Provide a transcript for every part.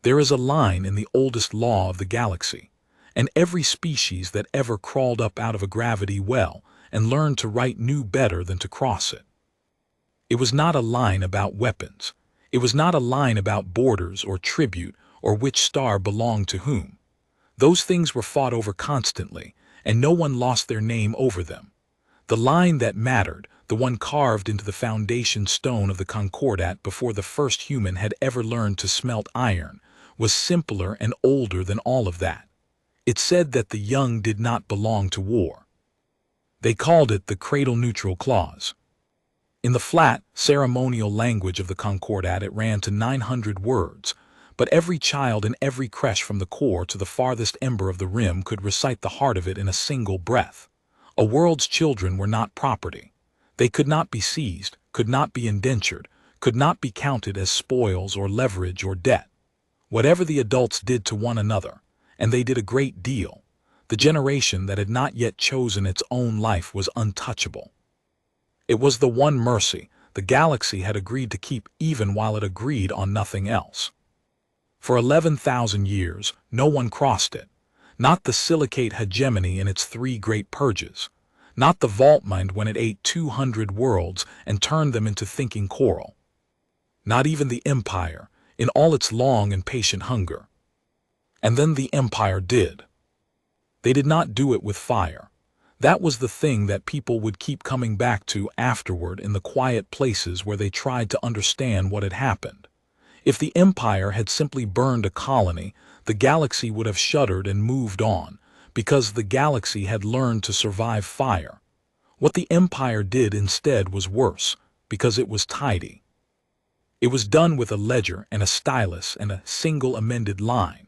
There is a line in the oldest law of the galaxy, and every species that ever crawled up out of a gravity well and learned to write knew better than to cross it. It was not a line about weapons. It was not a line about borders or tribute or which star belonged to whom. Those things were fought over constantly, and no one lost their name over them. The line that mattered, the one carved into the foundation stone of the Concordat before the first human had ever learned to smelt iron, was simpler and older than all of that. It said that the young did not belong to war. They called it the cradle-neutral clause. In the flat, ceremonial language of the Concordat it ran to 900 words, but every child in every creche from the core to the farthest ember of the rim could recite the heart of it in a single breath. A world's children were not property. They could not be seized, could not be indentured, could not be counted as spoils or leverage or debt. Whatever the adults did to one another, and they did a great deal, the generation that had not yet chosen its own life was untouchable. It was the one mercy the galaxy had agreed to keep even while it agreed on nothing else. For 11,000 years, no one crossed it, not the silicate hegemony in its 3 great purges, not the vault mind when it ate 200 worlds and turned them into thinking coral. Not even the Empire, in all its long and patient hunger. And then the Empire did. They did not do it with fire. That was the thing that people would keep coming back to afterward in the quiet places where they tried to understand what had happened. If the Empire had simply burned a colony, the galaxy would have shuddered and moved on, because the galaxy had learned to survive fire. What the Empire did instead was worse, because it was tidy. It was done with a ledger and a stylus and a single amended line.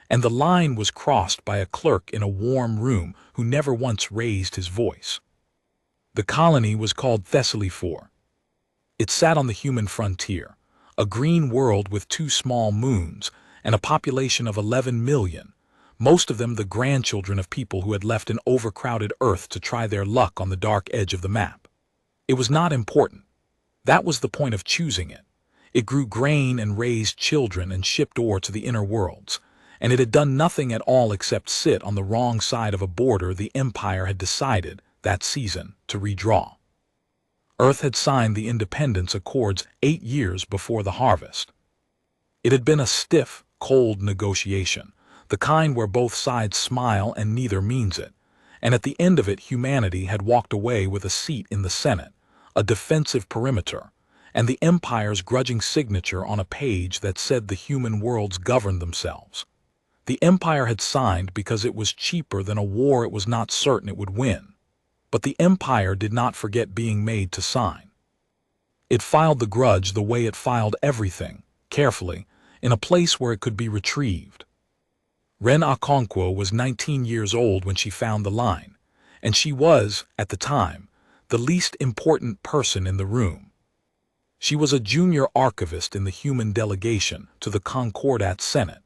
And the line was crossed by a clerk in a warm room who never once raised his voice. The colony was called Thessaly IV. It sat on the human frontier, a green world with 2 small moons and a population of 11 million, most of them the grandchildren of people who had left an overcrowded Earth to try their luck on the dark edge of the map. It was not important. That was the point of choosing it. It grew grain and raised children and shipped ore to the inner worlds. And it had done nothing at all except sit on the wrong side of a border the Empire had decided, that season, to redraw. Earth had signed the independence accords 8 years before the harvest. It had been a stiff, cold negotiation, the kind where both sides smile and neither means it, and at the end of it humanity had walked away with a seat in the Senate, a defensive perimeter, and the Empire's grudging signature on a page that said the human worlds governed themselves. The Empire had signed because it was cheaper than a war it was not certain it would win. But the Empire did not forget being made to sign. It filed the grudge the way it filed everything, carefully, in a place where it could be retrieved. Ren Okonkwo was 19 years old when she found the line, and she was, at the time, the least important person in the room. She was a junior archivist in the human delegation to the Concordat Senate,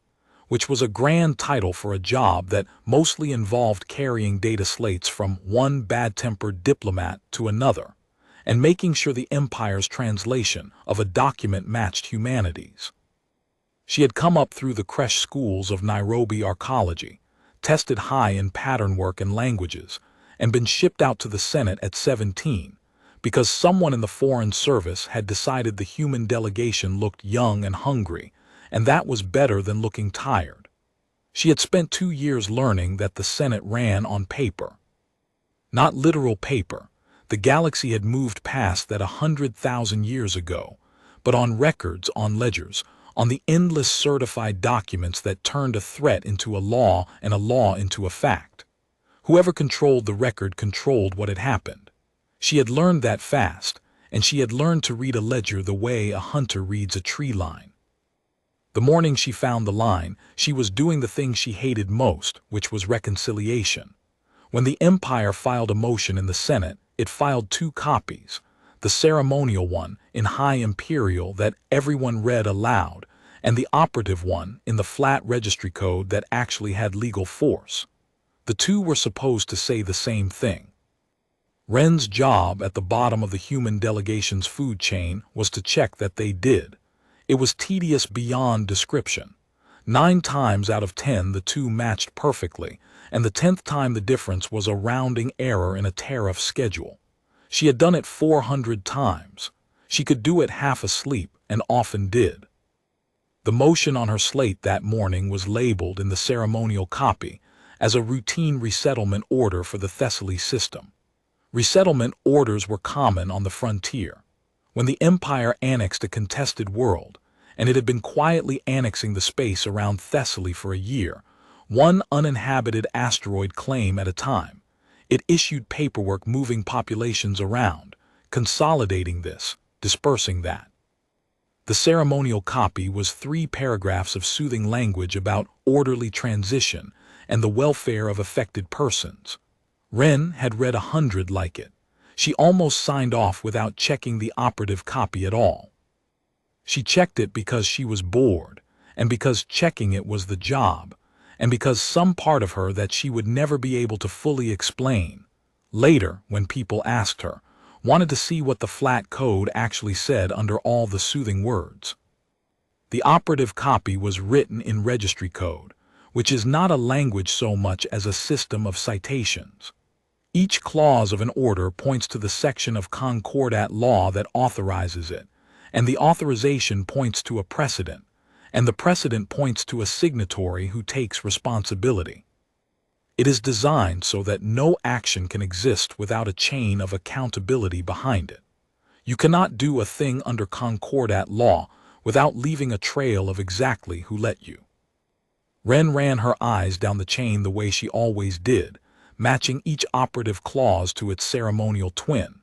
which was a grand title for a job that mostly involved carrying data slates from one bad-tempered diplomat to another, and making sure the Empire's translation of a document matched humanity's. She had come up through the creche schools of Nairobi archaeology, tested high in pattern work and languages, and been shipped out to the Senate at 17, because someone in the Foreign Service had decided the human delegation looked young and hungry, and that was better than looking tired. She had spent 2 years learning that the Senate ran on paper. Not literal paper. The galaxy had moved past that 100,000 years ago, but on records, on ledgers, on the endless certified documents that turned a threat into a law and a law into a fact. Whoever controlled the record controlled what had happened. She had learned that fast, and she had learned to read a ledger the way a hunter reads a tree line. The morning she found the line, she was doing the thing she hated most, which was reconciliation. When the Empire filed a motion in the Senate, it filed 2 copies, the ceremonial one in High Imperial that everyone read aloud, and the operative one in the flat registry code that actually had legal force. The 2 were supposed to say the same thing. Ren's job at the bottom of the human delegation's food chain was to check that they did. It was tedious beyond description. 9 times out of 10 the two matched perfectly, and the 10th time the difference was a rounding error in a tariff schedule. She had done it 400 times. She could do it half asleep, and often did. The motion on her slate that morning was labeled in the ceremonial copy as a routine resettlement order for the Thessaly system. Resettlement orders were common on the frontier. When the Empire annexed a contested world, and it had been quietly annexing the space around Thessaly for a year, one uninhabited asteroid claim at a time, it issued paperwork moving populations around, consolidating this, dispersing that. The ceremonial copy was 3 paragraphs of soothing language about orderly transition and the welfare of affected persons. Wren had read 100 like it. She almost signed off without checking the operative copy at all. She checked it because she was bored, and because checking it was the job, and because some part of her that she would never be able to fully explain, later when people asked her, wanted to see what the flat code actually said under all the soothing words. The operative copy was written in registry code, which is not a language so much as a system of citations. Each clause of an order points to the section of concordat law that authorizes it, and the authorization points to a precedent, and the precedent points to a signatory who takes responsibility. It is designed so that no action can exist without a chain of accountability behind it. You cannot do a thing under concordat law without leaving a trail of exactly who let you. Wren ran her eyes down the chain the way she always did, matching each operative clause to its ceremonial twin.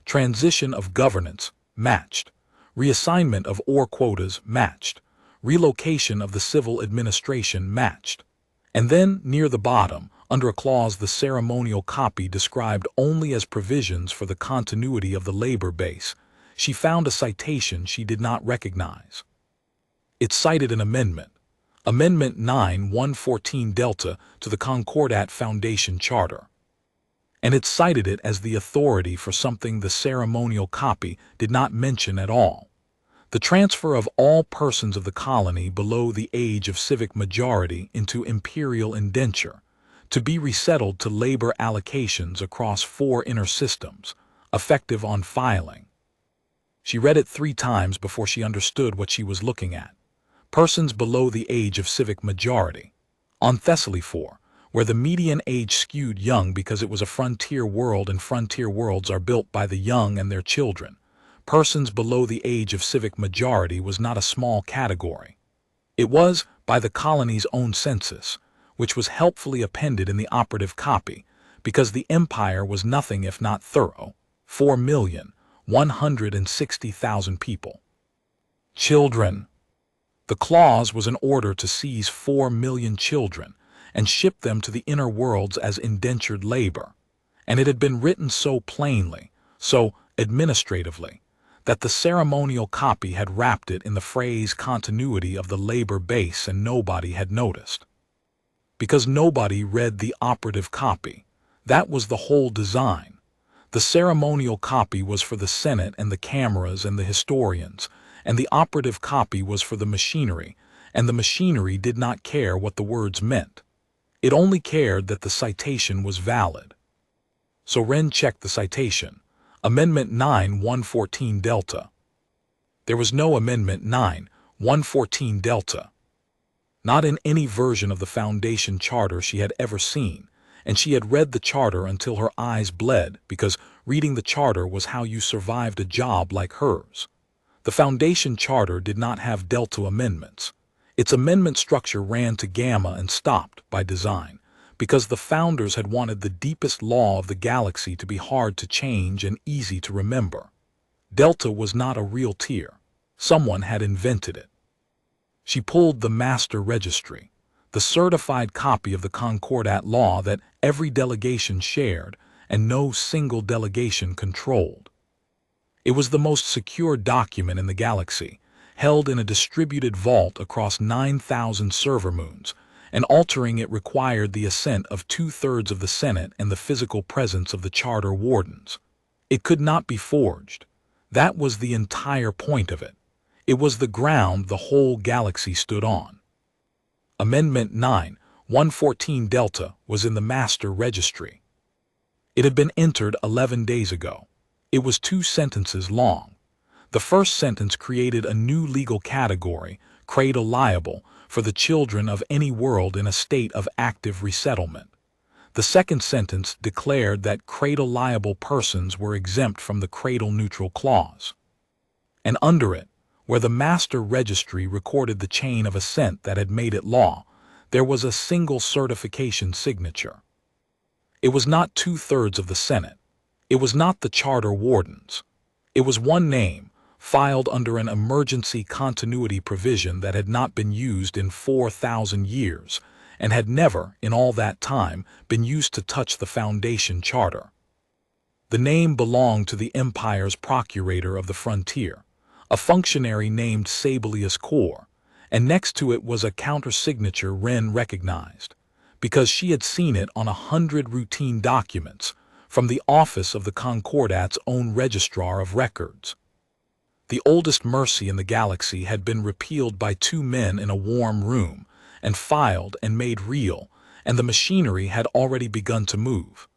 Transition of governance, matched. Reassignment of ore quotas, matched. Relocation of the civil administration, matched. And then, near the bottom, under a clause the ceremonial copy described only as provisions for the continuity of the labor base, she found a citation she did not recognize. It cited an amendment, Amendment 9-114 Delta to the Concordat Foundation Charter. And it cited it as the authority for something the ceremonial copy did not mention at all. The transfer of all persons of the colony below the age of civic majority into imperial indenture, to be resettled to labor allocations across 4 inner systems, effective on filing. She read it 3 times before she understood what she was looking at. Persons below the age of civic majority. On Thessaly 4, where the median age skewed young because it was a frontier world and frontier worlds are built by the young and their children, persons below the age of civic majority was not a small category. It was, by the colony's own census, which was helpfully appended in the operative copy, because the empire was nothing if not thorough, 4,160,000 people. Children. The clause was an order to seize 4 million children and ship them to the inner worlds as indentured labor, and it had been written so plainly, so administratively, that the ceremonial copy had wrapped it in the phrase continuity of the labor base and nobody had noticed. Because nobody read the operative copy, that was the whole design. The ceremonial copy was for the Senate and the cameras and the historians, and the operative copy was for the machinery, and the machinery did not care what the words meant. It only cared that the citation was valid. So Wren checked the citation, Amendment 9-114 Delta. There was no Amendment 9-114 Delta. Not in any version of the Foundation Charter she had ever seen, and she had read the charter until her eyes bled because reading the charter was how you survived a job like hers. The Foundation Charter did not have Delta amendments. Its amendment structure ran to Gamma and stopped, by design, because the founders had wanted the deepest law of the galaxy to be hard to change and easy to remember. Delta was not a real tier. Someone had invented it. She pulled the master registry, the certified copy of the Concordat law that every delegation shared and no single delegation controlled. It was the most secure document in the galaxy, held in a distributed vault across 9,000 server moons, and altering it required the assent of 2/3 of the Senate and the physical presence of the Charter Wardens. It could not be forged. That was the entire point of it. It was the ground the whole galaxy stood on. Amendment 9, 114 Delta was in the Master Registry. It had been entered 11 days ago. It was 2 sentences long. The first sentence created a new legal category, cradle liable, for the children of any world in a state of active resettlement. The second sentence declared that cradle liable persons were exempt from the cradle neutral clause. And under it, where the Master Registry recorded the chain of assent that had made it law, there was a single certification signature. It was not 2/3 of the Senate. It was not the charter wardens. It was one name, filed under an emergency continuity provision that had not been used in 4,000 years, and had never, in all that time, been used to touch the Foundation Charter. The name belonged to the Empire's procurator of the frontier, a functionary named Sabelius Core, and next to it was a countersignature Wren recognized, because she had seen it on 100 routine documents from the office of the Concordat's own registrar of records. The oldest mercy in the galaxy had been repealed by 2 men in a warm room, and filed and made real, and the machinery had already begun to move.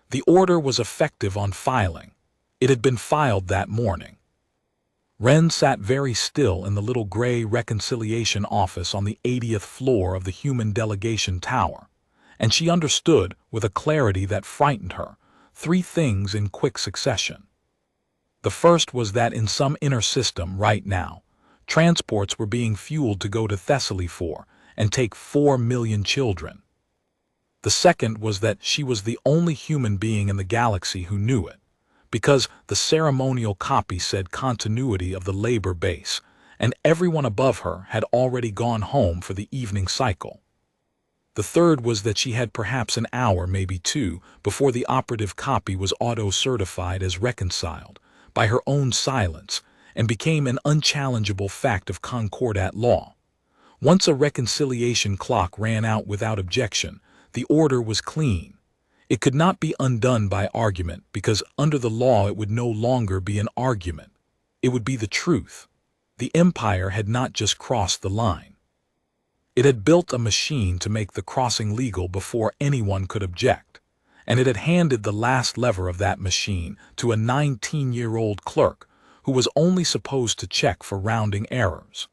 The order was effective on filing. It had been filed that morning. Wren sat very still in the little gray reconciliation office on the 80th floor of the human delegation tower, and she understood, with a clarity that frightened her, 3 things in quick succession. The first was that in some inner system right now, transports were being fueled to go to Thessaly for and take 4 million children. The second was that she was the only human being in the galaxy who knew it, because the ceremonial copy said continuity of the labor base, and everyone above her had already gone home for the evening cycle. The third was that she had perhaps an hour, maybe 2, before the operative copy was auto-certified as reconciled by her own silence and became an unchallengeable fact of Concordat law. Once a reconciliation clock ran out without objection, the order was clean. It could not be undone by argument, because under the law it would no longer be an argument. It would be the truth. The Empire had not just crossed the line. It had built a machine to make the crossing legal before anyone could object, and it had handed the last lever of that machine to a 19-year-old clerk who was only supposed to check for rounding errors.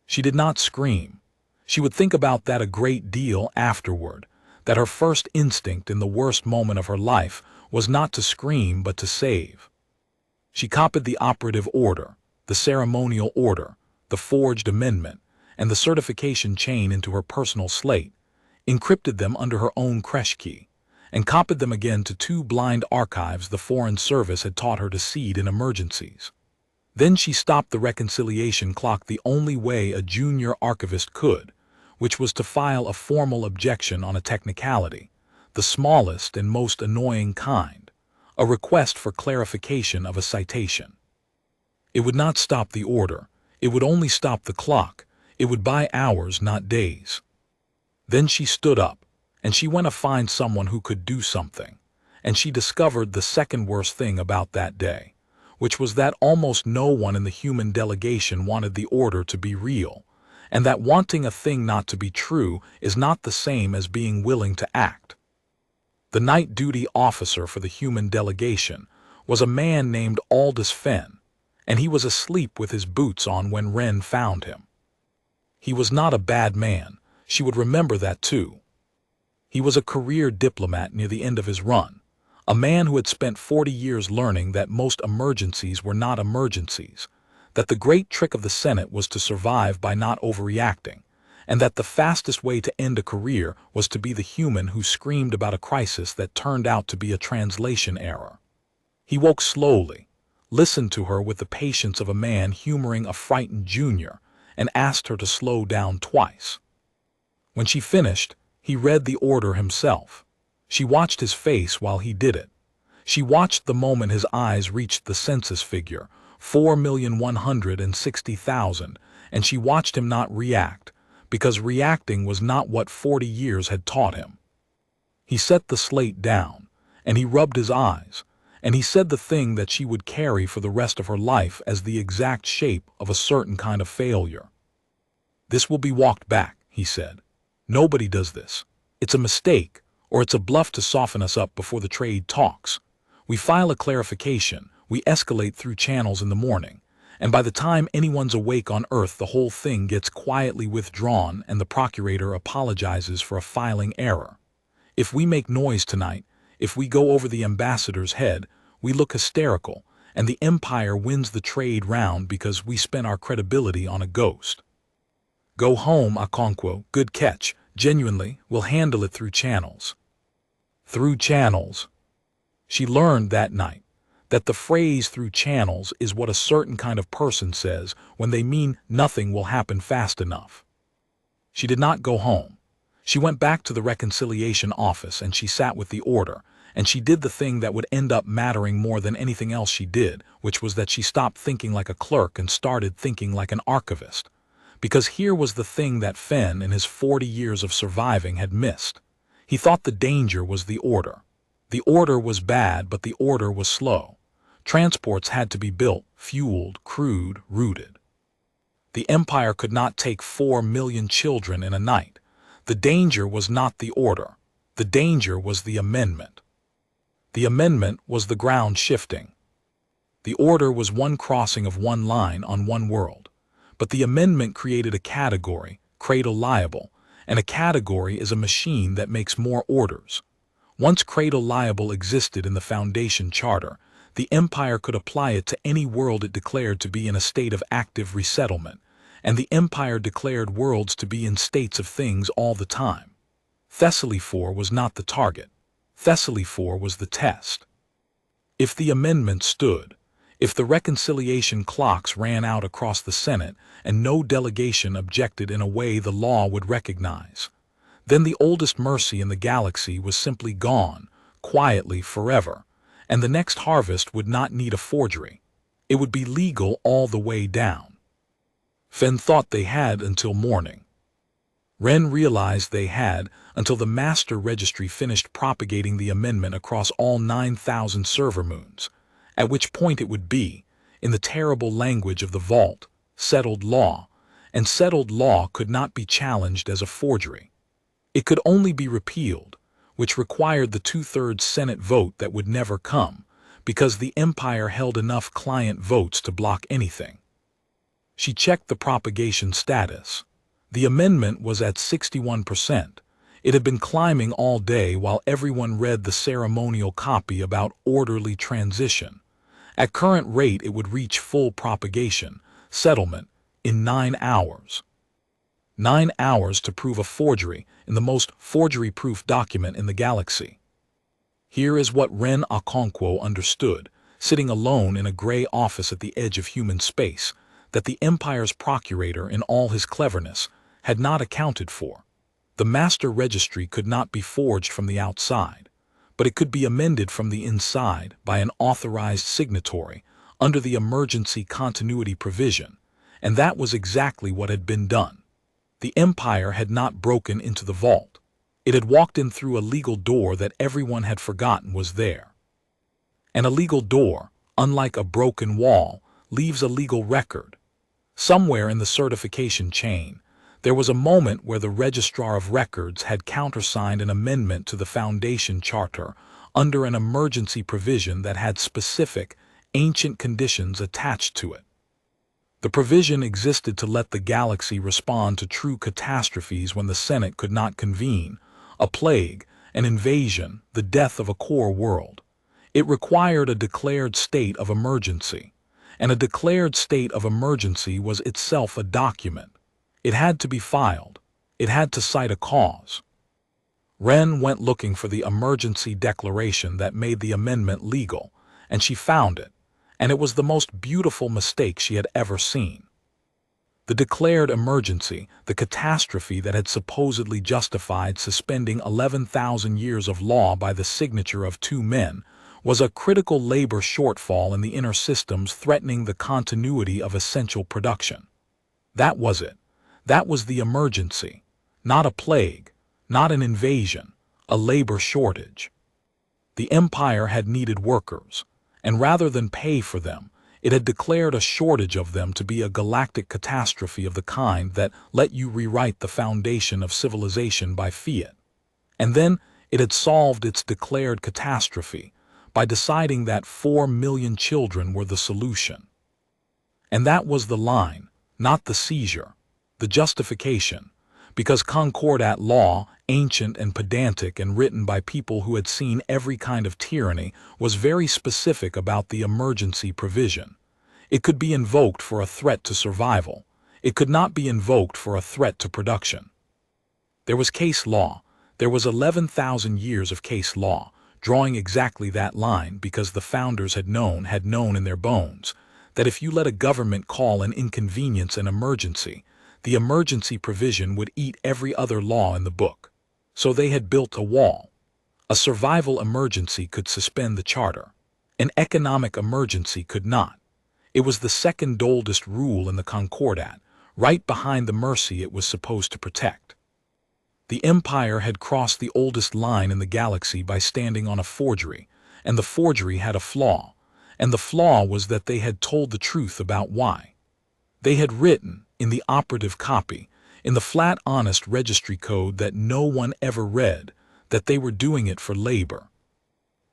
She did not scream. She would think about that a great deal afterward, that her first instinct in the worst moment of her life was not to scream but to save. She copied the operative order, the ceremonial order, the forged amendment, and the certification chain into her personal slate, encrypted them under her own creche key, and copied them again to 2 blind archives the Foreign Service had taught her to seed in emergencies. Then she stopped the reconciliation clock the only way a junior archivist could, which was to file a formal objection on a technicality, the smallest and most annoying kind, a request for clarification of a citation. It would not stop the order. It would only stop the clock. It would buy hours, not days. Then she stood up, and she went to find someone who could do something, and she discovered the second worst thing about that day, which was that almost no one in the human delegation wanted the order to be real, and that wanting a thing not to be true is not the same as being willing to act. The night duty officer for the human delegation was a man named Aldous Fenn, and he was asleep with his boots on when Wren found him. He was not a bad man. She would remember that too. He was a career diplomat near the end of his run, a man who had spent 40 years learning that most emergencies were not emergencies, that the great trick of the Senate was to survive by not overreacting, and that the fastest way to end a career was to be the human who screamed about a crisis that turned out to be a translation error. He woke slowly, listened to her with the patience of a man humoring a frightened junior, and asked her to slow down twice. When she finished, he read the order himself. She watched his face while he did it. She watched the moment his eyes reached the census figure, 4,160,000, and she watched him not react, because reacting was not what 40 years had taught him. He set the slate down, and he rubbed his eyes, and he said the thing that she would carry for the rest of her life as the exact shape of a certain kind of failure. "This will be walked back," he said. Nobody does this. It's a mistake, or it's a bluff to soften us up before the trade talks. We file a clarification, we escalate through channels in the morning, and by the time anyone's awake on Earth, the whole thing gets quietly withdrawn and the procurator apologizes for a filing error. If we make noise tonight, if we go over the ambassador's head, we look hysterical, and the Empire wins the trade round because we spent our credibility on a ghost. Go home, Okonkwo, good catch. Genuinely, we'll handle it through channels. Through channels. She learned that night that the phrase through channels is what a certain kind of person says when they mean nothing will happen fast enough. She did not go home. She went back to the reconciliation office and she sat with the order, and she did the thing that would end up mattering more than anything else she did, which was that she stopped thinking like a clerk and started thinking like an archivist. Because here was the thing that Fenn, in his 40 years of surviving, had missed. He thought the danger was the order. The order was bad, but the order was slow. Transports had to be built, fueled, crewed, routed. The Empire could not take 4 million children in a night. The danger was not the order. The danger was the amendment. The amendment was the ground shifting. The order was one crossing of one line on one world. But the amendment created a category, cradle liable, and a category is a machine that makes more orders. Once cradle liable existed in the Foundation Charter, the Empire could apply it to any world it declared to be in a state of active resettlement, and the Empire declared worlds to be in states of things all the time. Thessaly 4 was not the target. Thessaly 4 was the test. If the amendment stood, if the reconciliation clocks ran out across the Senate and no delegation objected in a way the law would recognize, then the oldest mercy in the galaxy was simply gone, quietly forever, and the next harvest would not need a forgery. It would be legal all the way down. Fenn thought they had until morning. Ren realized they had until the Master Registry finished propagating the amendment across all 9,000 server moons, at which point it would be, in the terrible language of the Vault, settled law, and settled law could not be challenged as a forgery. It could only be repealed, which required the 2/3 Senate vote that would never come, because the Empire held enough client votes to block anything. She checked the propagation status. The amendment was at 61%. It had been climbing all day while everyone read the ceremonial copy about orderly transition. At current rate, it would reach full propagation, settlement, in 9 hours. 9 hours to prove a forgery in the most forgery-proof document in the galaxy. Here is what Ren Okonkwo understood, sitting alone in a gray office at the edge of human space, that the Empire's procurator, in all his cleverness, had not accounted for. The Master Registry could not be forged from the outside, but it could be amended from the inside by an authorized signatory under the emergency continuity provision, and that was exactly what had been done. The Empire had not broken into the vault. It had walked in through a legal door that everyone had forgotten was there. And a legal door, unlike a broken wall, leaves a legal record. Somewhere in the certification chain, there was a moment where the Registrar of Records had countersigned an amendment to the Foundation Charter under an emergency provision that had specific, ancient conditions attached to it. The provision existed to let the galaxy respond to true catastrophes when the Senate could not convene, a plague, an invasion, the death of a core world. It required a declared state of emergency, and a declared state of emergency was itself a document. It had to be filed. It had to cite a cause. Ren went looking for the emergency declaration that made the amendment legal, and she found it, and it was the most beautiful mistake she had ever seen. The declared emergency, the catastrophe that had supposedly justified suspending 11,000 years of law by the signature of 2 men, was a critical labor shortfall in the inner systems threatening the continuity of essential production. That was it. That was the emergency. Not a plague, not an invasion, a labor shortage. The Empire had needed workers, and rather than pay for them, It had declared a shortage of them to be a galactic catastrophe of the kind that let you rewrite the foundation of civilization by fiat. And then it had solved its declared catastrophe by deciding that 4 million children were the solution. And that was the line, not the seizure, the justification, because Concordat law, ancient and pedantic and written by people who had seen every kind of tyranny, was very specific about the emergency provision. It could be invoked for a threat to survival. It could not be invoked for a threat to production. There was case law. There was 11,000 years of case law, drawing exactly that line because the founders had known in their bones, that if you let a government call an inconvenience an emergency, the emergency provision would eat every other law in the book. So they had built a wall. A survival emergency could suspend the charter. An economic emergency could not. It was the second oldest rule in the Concordat, right behind the mercy it was supposed to protect. The Empire had crossed the oldest line in the galaxy by standing on a forgery, and the forgery had a flaw, and the flaw was that they had told the truth about why. They had written, in the operative copy, in the flat honest registry code that no one ever read, that they were doing it for labor.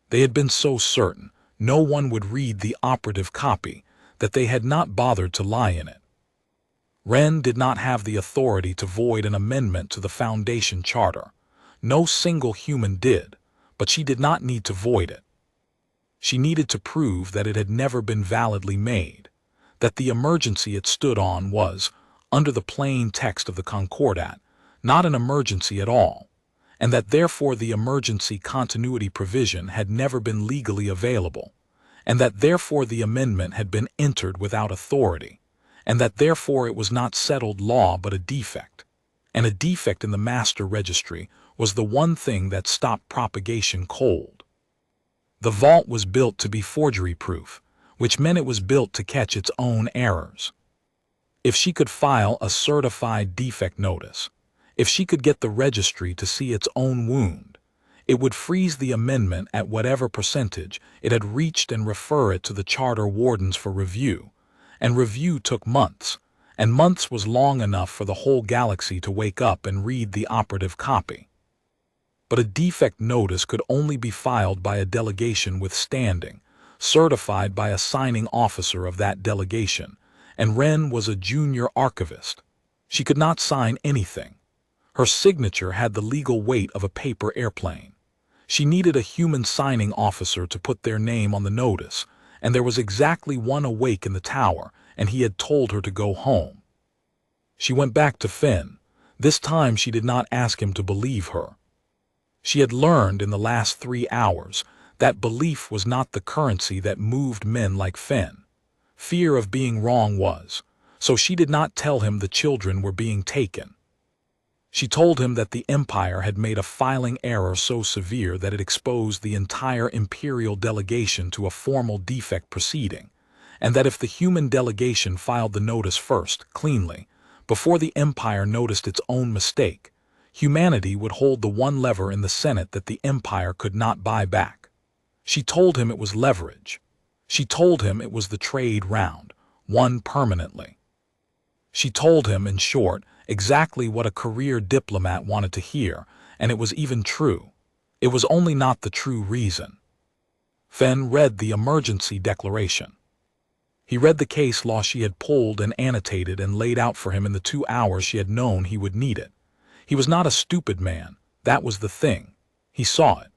They had been so certain no one would read the operative copy that they had not bothered to lie in it. Wren did not have the authority to void an amendment to the Foundation Charter. No single human did, but she did not need to void it. She needed to prove that it had never been validly made, that the emergency it stood on was, under the plain text of the Concordat, not an emergency at all, and that therefore the emergency continuity provision had never been legally available, and that therefore the amendment had been entered without authority, and that therefore it was not settled law but a defect. And a defect in the master registry was the one thing that stopped propagation cold. The vault was built to be forgery-proof, which meant it was built to catch its own errors. If she could file a certified defect notice, if she could get the registry to see its own wound, it would freeze the amendment at whatever percentage it had reached and refer it to the charter wardens for review. And review took months, and months was long enough for the whole galaxy to wake up and read the operative copy. But a defect notice could only be filed by a delegation with standing, certified by a signing officer of that delegation, and Wren was a junior archivist. She could not sign anything. Her signature had the legal weight of a paper airplane. She needed a human signing officer to put their name on the notice, and there was exactly one awake in the tower, and he had told her to go home. She went back to Finn. This time she did not ask him to believe her. She had learned in the last 3 hours that belief was not the currency that moved men like Finn. Fear of being wrong was, so she did not tell him the children were being taken. She told him that the Empire had made a filing error so severe that it exposed the entire Imperial delegation to a formal defect proceeding, and that if the human delegation filed the notice first, cleanly, before the Empire noticed its own mistake, humanity would hold the one lever in the Senate that the Empire could not buy back. She told him it was leverage. She told him it was the trade round, won permanently. She told him, in short, exactly what a career diplomat wanted to hear, and it was even true. It was only not the true reason. Fenn read the emergency declaration. He read the case law she had pulled and annotated and laid out for him in the 2 hours she had known he would need it. He was not a stupid man, that was the thing. He saw it.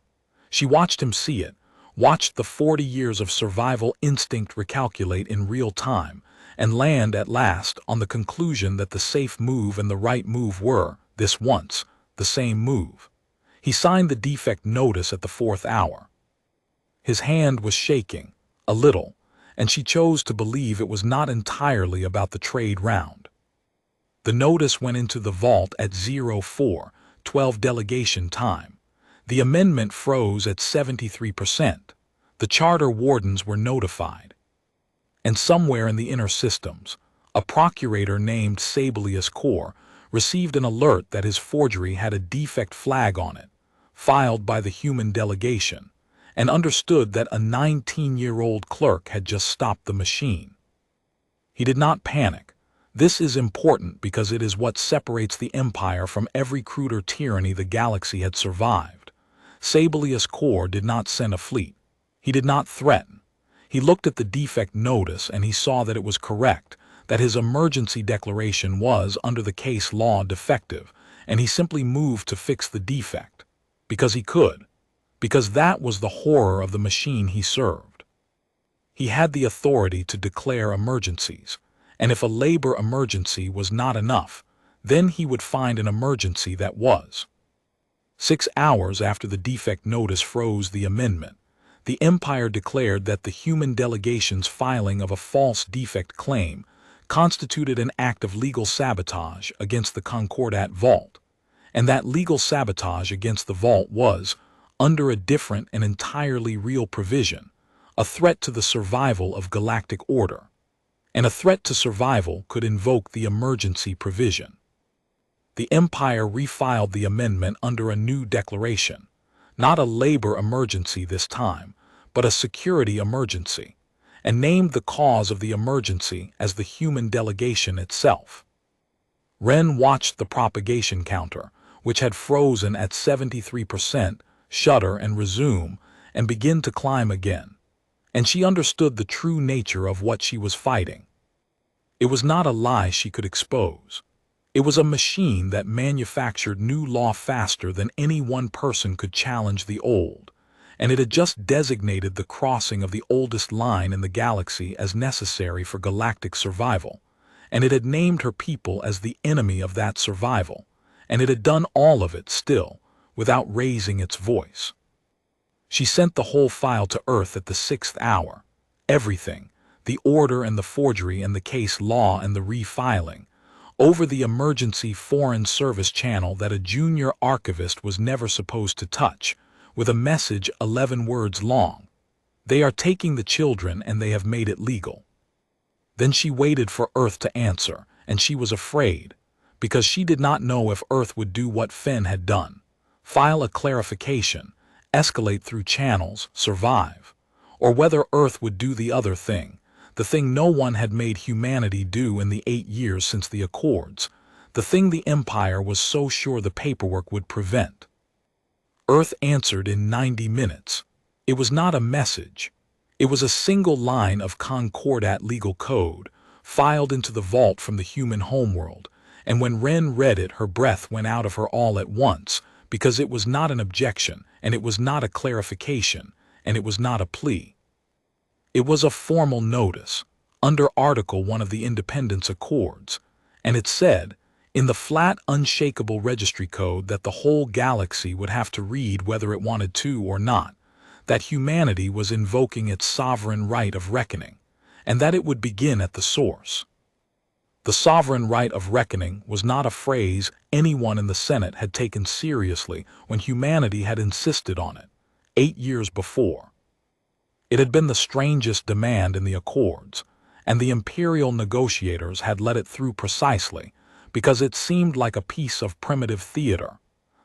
She watched him see it, watched the 40 years of survival instinct recalculate in real time, and land at last on the conclusion that the safe move and the right move were, this once, the same move. He signed the defect notice at the 4th hour. His hand was shaking, a little, and she chose to believe it was not entirely about the trade round. The notice went into the vault at 04:12 delegation time. The amendment froze at 73%. The charter wardens were notified. And somewhere in the inner systems, a procurator named Sabelius Core received an alert that his forgery had a defect flag on it, filed by the human delegation, and understood that a 19-year-old clerk had just stopped the machine. He did not panic. This is important because it is what separates the Empire from every cruder tyranny the galaxy had survived. Sabelius Core did not send a fleet. He did not threaten. He looked at the defect notice and he saw that it was correct, that his emergency declaration was, under the case law, defective, and he simply moved to fix the defect. Because he could. Because that was the horror of the machine he served. He had the authority to declare emergencies, and if a labor emergency was not enough, then he would find an emergency that was. 6 hours after the defect notice froze the amendment, the Empire declared that the human delegation's filing of a false defect claim constituted an act of legal sabotage against the Concordat Vault, and that legal sabotage against the Vault was, under a different and entirely real provision, a threat to the survival of galactic order, and a threat to survival could invoke the emergency provision. The Empire refiled the amendment under a new declaration, not a labor emergency this time, but a security emergency, and named the cause of the emergency as the human delegation itself. Wren watched the propagation counter, which had frozen at 73%, shudder and resume, and begin to climb again, and she understood the true nature of what she was fighting. It was not a lie she could expose. It was a machine that manufactured new law faster than any one person could challenge the old, and it had just designated the crossing of the oldest line in the galaxy as necessary for galactic survival, and it had named her people as the enemy of that survival, and it had done all of it still, without raising its voice. She sent the whole file to Earth at the 6th hour. Everything, the order and the forgery and the case law and the refiling, over the emergency foreign service channel that a junior archivist was never supposed to touch, with a message 11 words long. They are taking the children and they have made it legal. Then she waited for Earth to answer, and she was afraid, because she did not know if Earth would do what Fenn had done. File a clarification, escalate through channels, survive, or whether Earth would do the other thing, the thing no one had made humanity do in the 8 years since the Accords, the thing the Empire was so sure the paperwork would prevent. Earth answered in 90 minutes. It was not a message. It was a single line of Concordat legal code, filed into the vault from the human homeworld, and when Wren read it, her breath went out of her all at once, because it was not an objection, and it was not a clarification, and it was not a plea. It was a formal notice, under Article 1 of the Independence Accords, and it said, in the flat, unshakable registry code that the whole galaxy would have to read whether it wanted to or not, that humanity was invoking its sovereign right of reckoning, and that it would begin at the source. The sovereign right of reckoning was not a phrase anyone in the Senate had taken seriously when humanity had insisted on it, 8 years before. It had been the strangest demand in the Accords, and the imperial negotiators had let it through precisely because it seemed like a piece of primitive theater,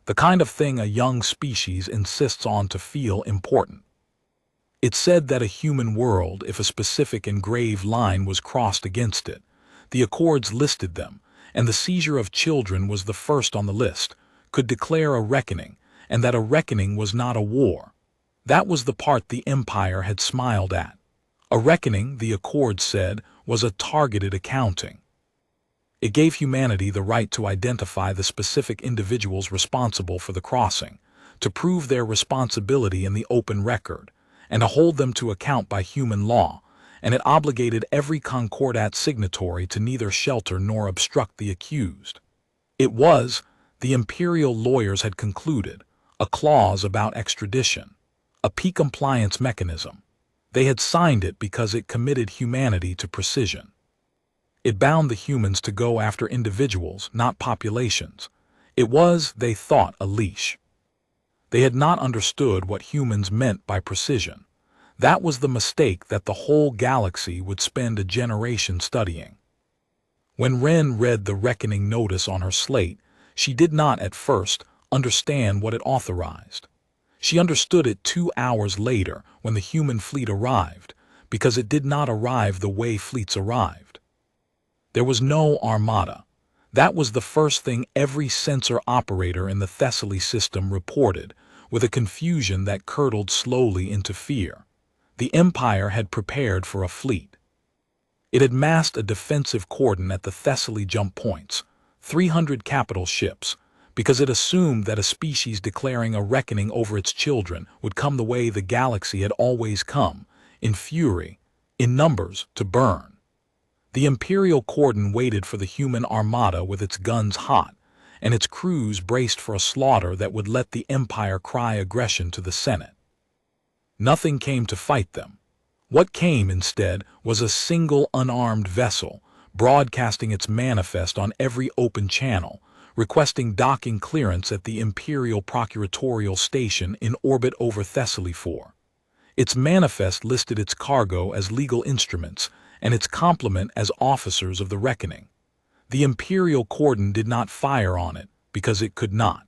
the kind of thing a young species insists on to feel important. It said that a human world, if a specific engraved line was crossed against it, the Accords listed them, and the seizure of children was the first on the list, could declare a reckoning, and that a reckoning was not a war. That was the part the Empire had smiled at. A reckoning, the Accords said, was a targeted accounting. It gave humanity the right to identify the specific individuals responsible for the crossing, to prove their responsibility in the open record, and to hold them to account by human law, and it obligated every Concordat signatory to neither shelter nor obstruct the accused. It was, the imperial lawyers had concluded, a clause about extradition, a P-compliance mechanism. They had signed it because it committed humanity to precision. It bound the humans to go after individuals, not populations. It was, they thought, a leash. They had not understood what humans meant by precision. That was the mistake that the whole galaxy would spend a generation studying. When Wren read the reckoning notice on her slate, she did not, at first, understand what it authorized. She understood it 2 hours later when the human fleet arrived, because it did not arrive the way fleets arrived. There was no armada. That was the first thing every sensor operator in the Thessaly system reported, with a confusion that curdled slowly into fear. The Empire had prepared for a fleet. It had massed a defensive cordon at the Thessaly jump points, 300 capital ships, because it assumed that a species declaring a reckoning over its children would come the way the galaxy had always come, in fury, in numbers, to burn. The Imperial cordon waited for the human armada with its guns hot, and its crews braced for a slaughter that would let the Empire cry aggression to the Senate. Nothing came to fight them. What came instead was a single unarmed vessel, broadcasting its manifest on every open channel, requesting docking clearance at the Imperial Procuratorial Station in orbit over Thessaly 4. Its manifest listed its cargo as legal instruments and its complement as officers of the reckoning. The Imperial cordon did not fire on it because it could not.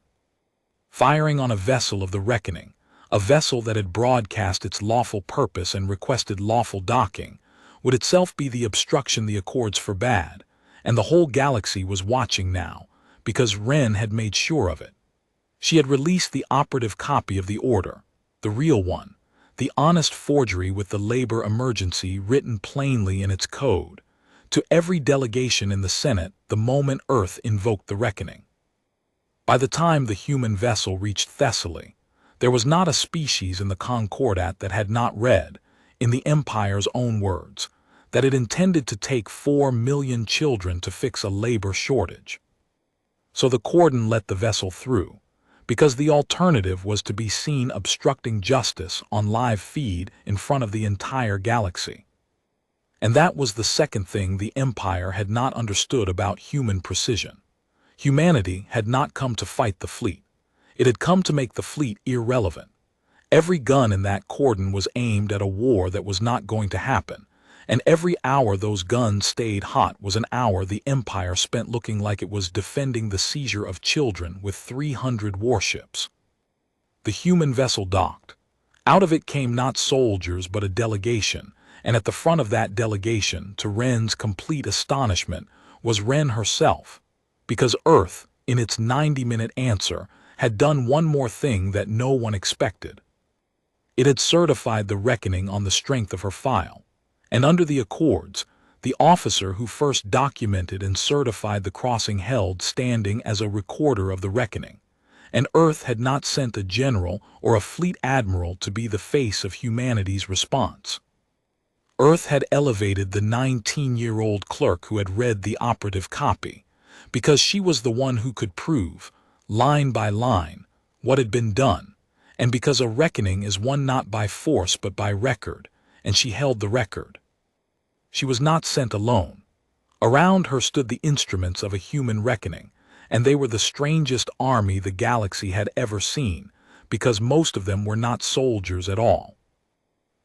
Firing on a vessel of the reckoning, a vessel that had broadcast its lawful purpose and requested lawful docking, would itself be the obstruction the Accords forbade, and the whole galaxy was watching now, because Wren had made sure of it. She had released the operative copy of the order, the real one, the honest forgery with the labor emergency written plainly in its code, to every delegation in the Senate the moment Earth invoked the reckoning. By the time the human vessel reached Thessaly, there was not a species in the Concordat that had not read, in the Empire's own words, that it intended to take 4 million children to fix a labor shortage. So the cordon let the vessel through, because the alternative was to be seen obstructing justice on live feed in front of the entire galaxy. And that was the second thing the Empire had not understood about human precision. Humanity had not come to fight the fleet. It had come to make the fleet irrelevant. Every gun in that cordon was aimed at a war that was not going to happen, and every hour those guns stayed hot was an hour the Empire spent looking like it was defending the seizure of children with 300 warships. The human vessel docked. Out of it came not soldiers but a delegation, and at the front of that delegation, to Wren's complete astonishment, was Wren herself, because Earth, in its 90-minute answer, had done one more thing that no one expected. It had certified the reckoning on the strength of her file, and under the Accords, the officer who first documented and certified the crossing held standing as a recorder of the reckoning, and Earth had not sent a general or a fleet admiral to be the face of humanity's response. Earth had elevated the 19-year-old clerk who had read the operative copy, because she was the one who could prove, line by line, what had been done, and because a reckoning is won not by force but by record, and she held the record. She was not sent alone. Around her stood the instruments of a human reckoning, and they were the strangest army the galaxy had ever seen, because most of them were not soldiers at all.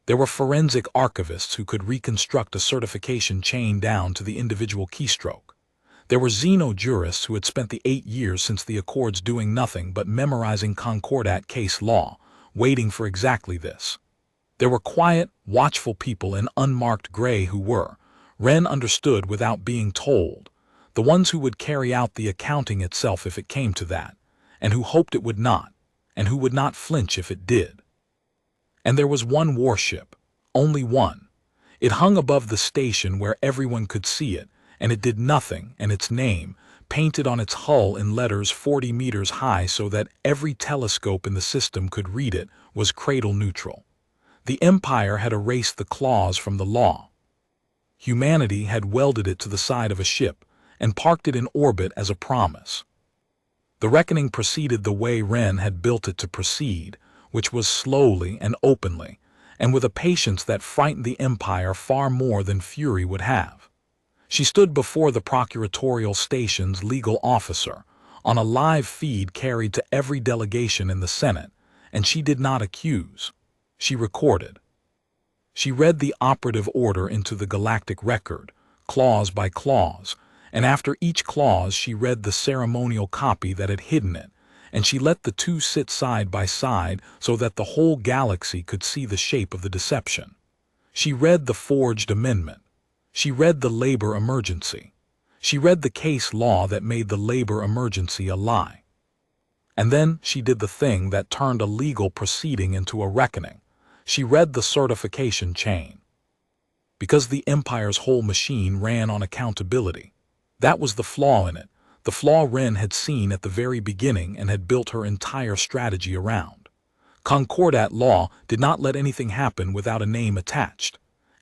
There were forensic archivists who could reconstruct a certification chain down to the individual keystroke. There were xeno-jurists who had spent the 8 years since the Accords doing nothing but memorizing Concordat case law, waiting for exactly this. There were quiet, watchful people in unmarked gray who were, Wren understood without being told, the ones who would carry out the accounting itself if it came to that, and who hoped it would not, and who would not flinch if it did. And there was one warship, only one. It hung above the station where everyone could see it, and it did nothing, and its name, painted on its hull in letters 40 meters high so that every telescope in the system could read it, was cradle neutral. The Empire had erased the clause from the law. Humanity had welded it to the side of a ship and parked it in orbit as a promise. The reckoning proceeded the way Wren had built it to proceed, which was slowly and openly, and with a patience that frightened the Empire far more than fury would have. She stood before the procuratorial station's legal officer, on a live feed carried to every delegation in the Senate, and she did not accuse. She recorded. She read the operative order into the galactic record, clause by clause, and after each clause she read the ceremonial copy that had hidden it, and she let the two sit side by side so that the whole galaxy could see the shape of the deception. She read the forged amendment. She read the labor emergency. She read the case law that made the labor emergency a lie. And then she did the thing that turned a legal proceeding into a reckoning. She read the certification chain. Because the Empire's whole machine ran on accountability. That was the flaw in it, the flaw Wren had seen at the very beginning and had built her entire strategy around. Concordat law did not let anything happen without a name attached.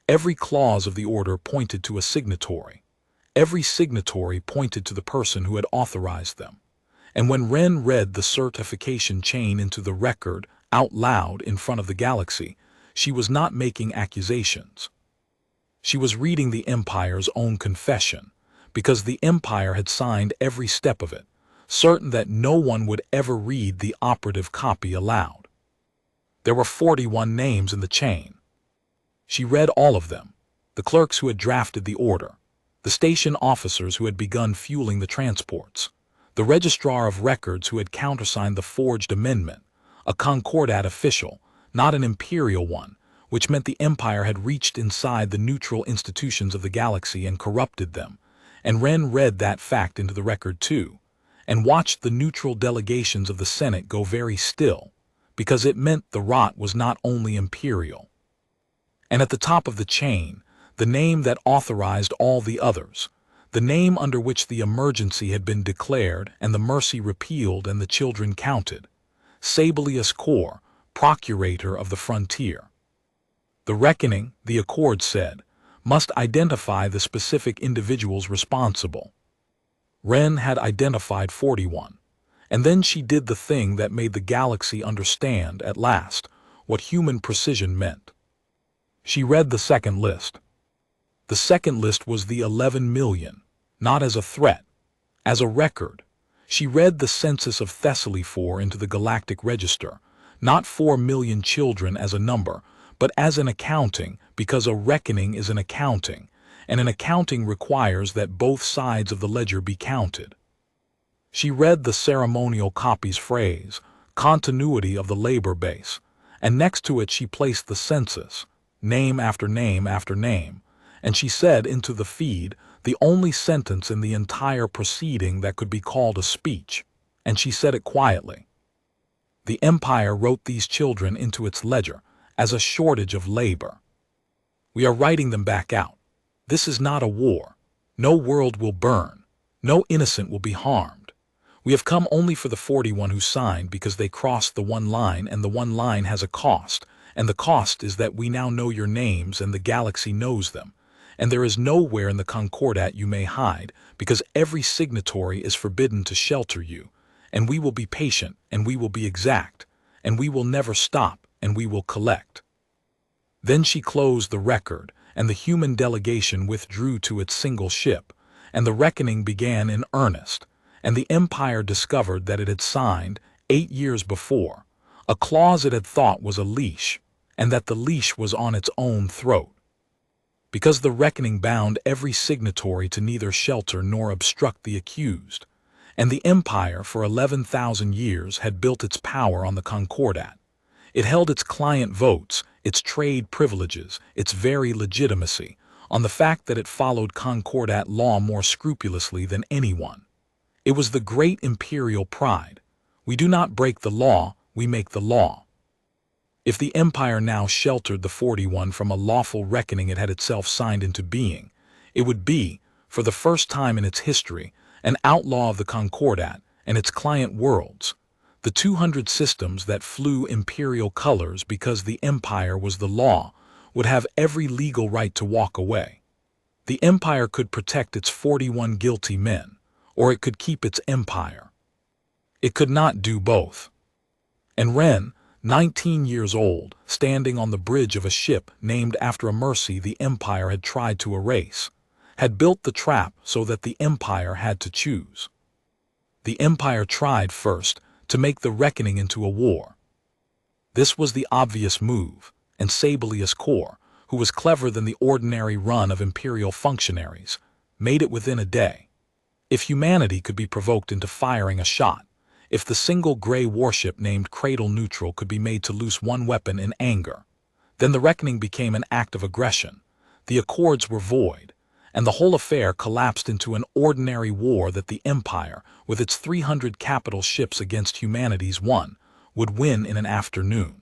Every clause of the order pointed to a signatory. Every signatory pointed to the person who had authorized them. And when Wren read the certification chain into the record out loud in front of the galaxy, she was not making accusations. She was reading the Empire's own confession, because the Empire had signed every step of it, certain that no one would ever read the operative copy aloud. There were 41 names in the chain. She read all of them, the clerks who had drafted the order, the station officers who had begun fueling the transports, the registrar of records who had countersigned the forged amendment, a Concordat official, not an imperial one, which meant the Empire had reached inside the neutral institutions of the galaxy and corrupted them, and Wren read that fact into the record too, and watched the neutral delegations of the Senate go very still, because it meant the rot was not only imperial. And at the top of the chain, the name that authorized all the others, the name under which the emergency had been declared and the mercy repealed and the children counted, Sabelius Cor, procurator of the frontier. The reckoning, the accord said, must identify the specific individuals responsible. Wren had identified 41, and then she did the thing that made the galaxy understand, at last, what human precision meant. She read the second list. The second list was the 11 million, not as a threat, as a record. She read the census of Thessaly 4 into the galactic register, not 4 million children as a number, but as an accounting, because a reckoning is an accounting, and an accounting requires that both sides of the ledger be counted. She read the ceremonial copy's phrase, continuity of the labor base, and next to it she placed the census, name after name after name, and she said into the feed the only sentence in the entire proceeding that could be called a speech, and she said it quietly. The Empire wrote these children into its ledger as a shortage of labor. We are writing them back out. This is not a war. No world will burn. No innocent will be harmed. We have come only for the 41 who signed because they crossed the one line, and the one line has a cost, and the cost is that we now know your names and the galaxy knows them, and there is nowhere in the Concordat you may hide, because every signatory is forbidden to shelter you, and we will be patient, and we will be exact, and we will never stop, and we will collect. Then she closed the record, and the human delegation withdrew to its single ship, and the reckoning began in earnest, and the Empire discovered that it had signed, 8 years before, a clause it had thought was a leash, and that the leash was on its own throat. Because the reckoning bound every signatory to neither shelter nor obstruct the accused, and the Empire for 11,000 years had built its power on the Concordat. It held its client votes, its trade privileges, its very legitimacy, on the fact that it followed Concordat law more scrupulously than anyone. It was the great imperial pride. We do not break the law, we make the law. If the Empire now sheltered the 41 from a lawful reckoning it had itself signed into being, it would be, for the first time in its history, an outlaw of the Concordat and its client worlds, the 200 systems that flew imperial colors because the Empire was the law would have every legal right to walk away. The Empire could protect its 41 guilty men, or it could keep its empire. It could not do both. And Wren, 19 years old, standing on the bridge of a ship named after a mercy the Empire had tried to erase, had built the trap so that the Empire had to choose. The Empire tried first to make the reckoning into a war. This was the obvious move, and Sabelius Cor, who was cleverer than the ordinary run of imperial functionaries, made it within a day. If humanity could be provoked into firing a shot, If the single gray warship named Cradle Neutral could be made to loose one weapon in anger, then the reckoning became an act of aggression. The accords were void, and the whole affair collapsed into an ordinary war that the Empire, with its 300 capital ships against humanity's one, would win in an afternoon.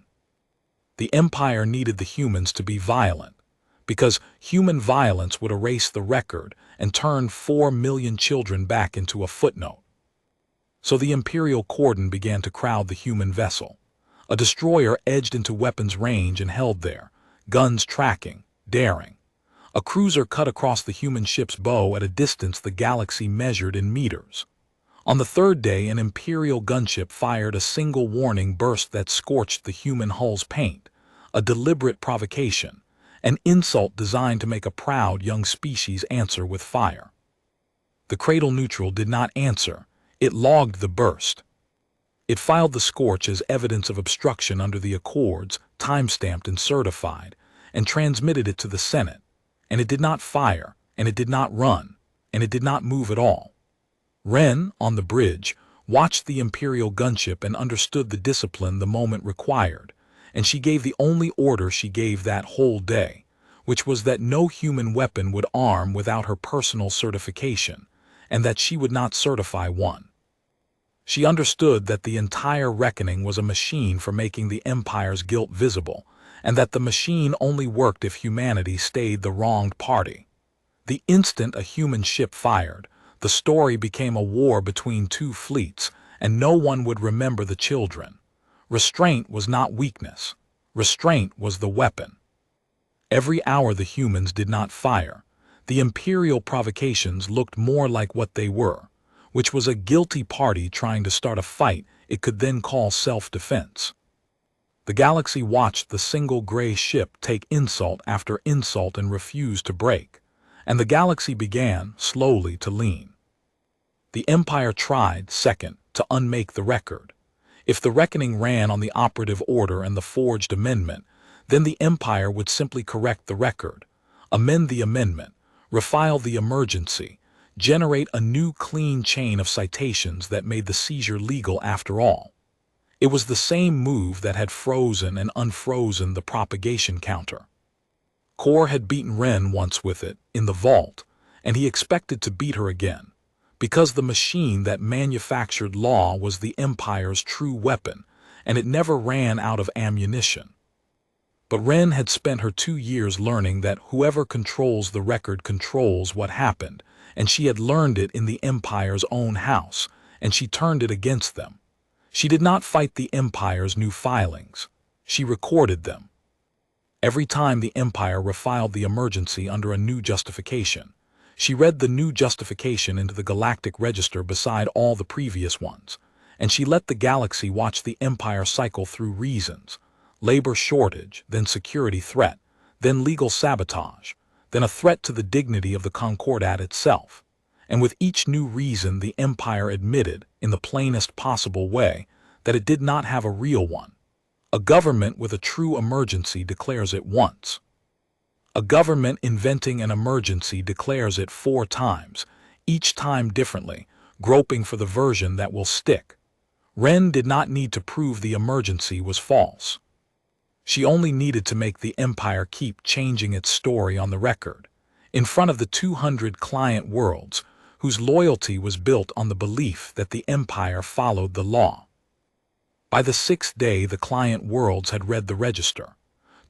The Empire needed the humans to be violent, because human violence would erase the record and turn 4 million children back into a footnote. So the Imperial cordon began to crowd the human vessel. A destroyer edged into weapons range and held there, guns tracking, daring. A cruiser cut across the human ship's bow at a distance the galaxy measured in meters. On the third day, an Imperial gunship fired a single warning burst that scorched the human hull's paint, a deliberate provocation, an insult designed to make a proud young species answer with fire. The Cradle Neutral did not answer, it logged the burst. It filed the scorch as evidence of obstruction under the Accords, time-stamped and certified, and transmitted it to the Senate. And it did not fire, and it did not run, and it did not move at all. Wren, on the bridge, watched the Imperial gunship and understood the discipline the moment required, and she gave the only order she gave that whole day, which was that no human weapon would arm without her personal certification, and that she would not certify one. She understood that the entire reckoning was a machine for making the Empire's guilt visible, and that the machine only worked if humanity stayed the wronged party. The instant a human ship fired, the story became a war between two fleets, and no one would remember the children. Restraint was not weakness. Restraint was the weapon. Every hour the humans did not fire. The Imperial provocations looked more like what they were, which was a guilty party trying to start a fight it could then call self-defense. The galaxy watched the single gray ship take insult after insult and refuse to break, and the galaxy began, slowly, to lean. The Empire tried, second, to unmake the record. If the reckoning ran on the operative order and the forged amendment, then the Empire would simply correct the record, amend the amendment, refile the emergency, generate a new clean chain of citations that made the seizure legal after all. It was the same move that had frozen and unfrozen the propagation counter. Kor had beaten Wren once with it, in the vault, and he expected to beat her again, because the machine that manufactured law was the Empire's true weapon, and it never ran out of ammunition. But Wren had spent her 2 years learning that whoever controls the record controls what happened, and she had learned it in the Empire's own house, and she turned it against them. She did not fight the Empire's new filings. She recorded them. Every time the Empire refiled the emergency under a new justification, she read the new justification into the Galactic Register beside all the previous ones, and she let the galaxy watch the Empire cycle through reasons: labor shortage, then security threat, then legal sabotage, then a threat to the dignity of the Concordat itself. And with each new reason the Empire admitted, in the plainest possible way, that it did not have a real one. A government with a true emergency declares it once. A government inventing an emergency declares it 4 times, each time differently, groping for the version that will stick. Wren did not need to prove the emergency was false. She only needed to make the Empire keep changing its story on the record, in front of the 200 client worlds, whose loyalty was built on the belief that the Empire followed the law. By the 6th day the client worlds had read the register.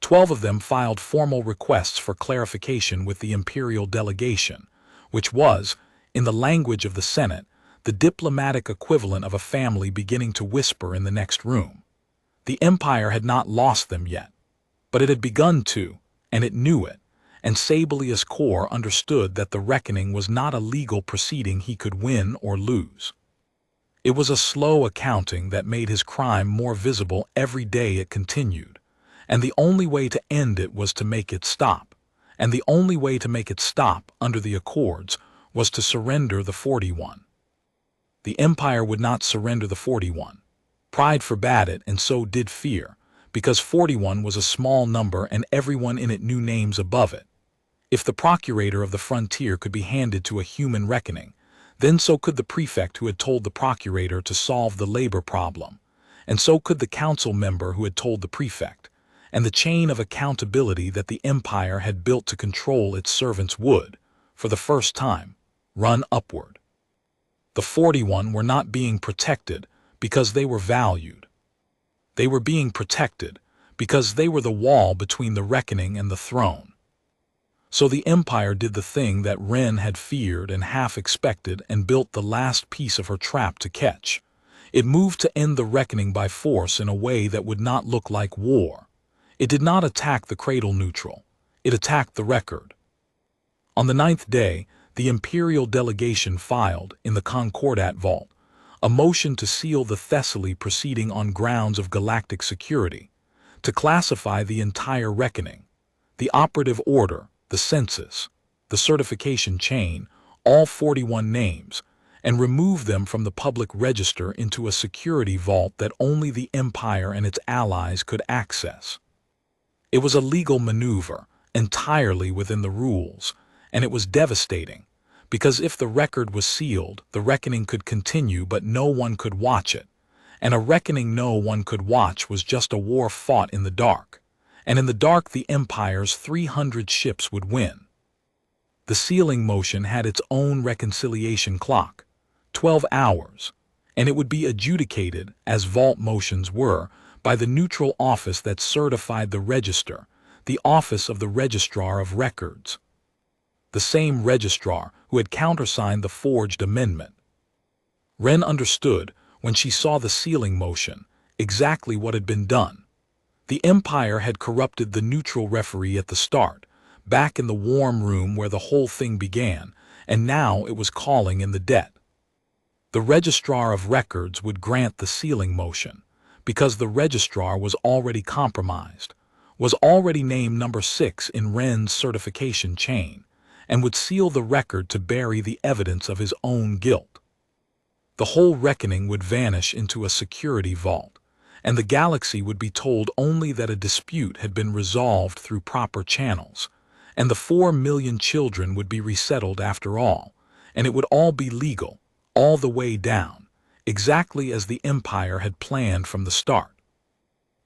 12 of them filed formal requests for clarification with the Imperial delegation, which was, in the language of the Senate, the diplomatic equivalent of a family beginning to whisper in the next room. The Empire had not lost them yet, but it had begun to, and it knew it, and Sabelius Kor understood that the reckoning was not a legal proceeding he could win or lose. It was a slow accounting that made his crime more visible every day it continued, and the only way to end it was to make it stop, and the only way to make it stop under the Accords was to surrender the 41. The Empire would not surrender the 41. Pride forbade it, and so did fear, because 41 was a small number and everyone in it knew names above it. If the procurator of the frontier could be handed to a human reckoning, Then so could the prefect who had told the procurator to solve the labor problem, and so could the council member who had told the prefect, and the chain of accountability that the empire had built to control its servants would, for the first time, run upward. The 41 were not being protected because they were valued. They were being protected because they were the wall between the reckoning and the throne. So the empire did the thing that Ren had feared and half expected and built the last piece of her trap to catch. It moved to end the reckoning by force in a way that would not look like war. It did not attack the cradle neutral. It attacked the record. On the 9th day, the imperial delegation filed, in the Concordat vault, a motion to seal the Thessaly proceeding on grounds of galactic security, to classify the entire reckoning, the operative order, the census, the certification chain, all 41 names, and remove them from the public register into a security vault that only the Empire and its allies could access. It was a legal maneuver, entirely within the rules, and it was devastating, because if the record was sealed, the reckoning could continue but no one could watch it, and a reckoning no one could watch was just a war fought in the dark. And in the dark the Empire's 300 ships would win. The sealing motion had its own reconciliation clock, 12 hours, and it would be adjudicated, as vault motions were, by the neutral office that certified the register, the Office of the Registrar of Records. The same registrar who had countersigned the forged amendment. Ren understood, when she saw the sealing motion, exactly what had been done. The Empire had corrupted the neutral referee at the start, back in the warm room where the whole thing began, and now it was calling in the debt. The Registrar of Records would grant the sealing motion, because the registrar was already compromised, was already named number 6 in Ren's certification chain, and would seal the record to bury the evidence of his own guilt. The whole reckoning would vanish into a security vault, and the galaxy would be told only that a dispute had been resolved through proper channels, and the 4 million children would be resettled after all, and it would all be legal, all the way down, exactly as the Empire had planned from the start.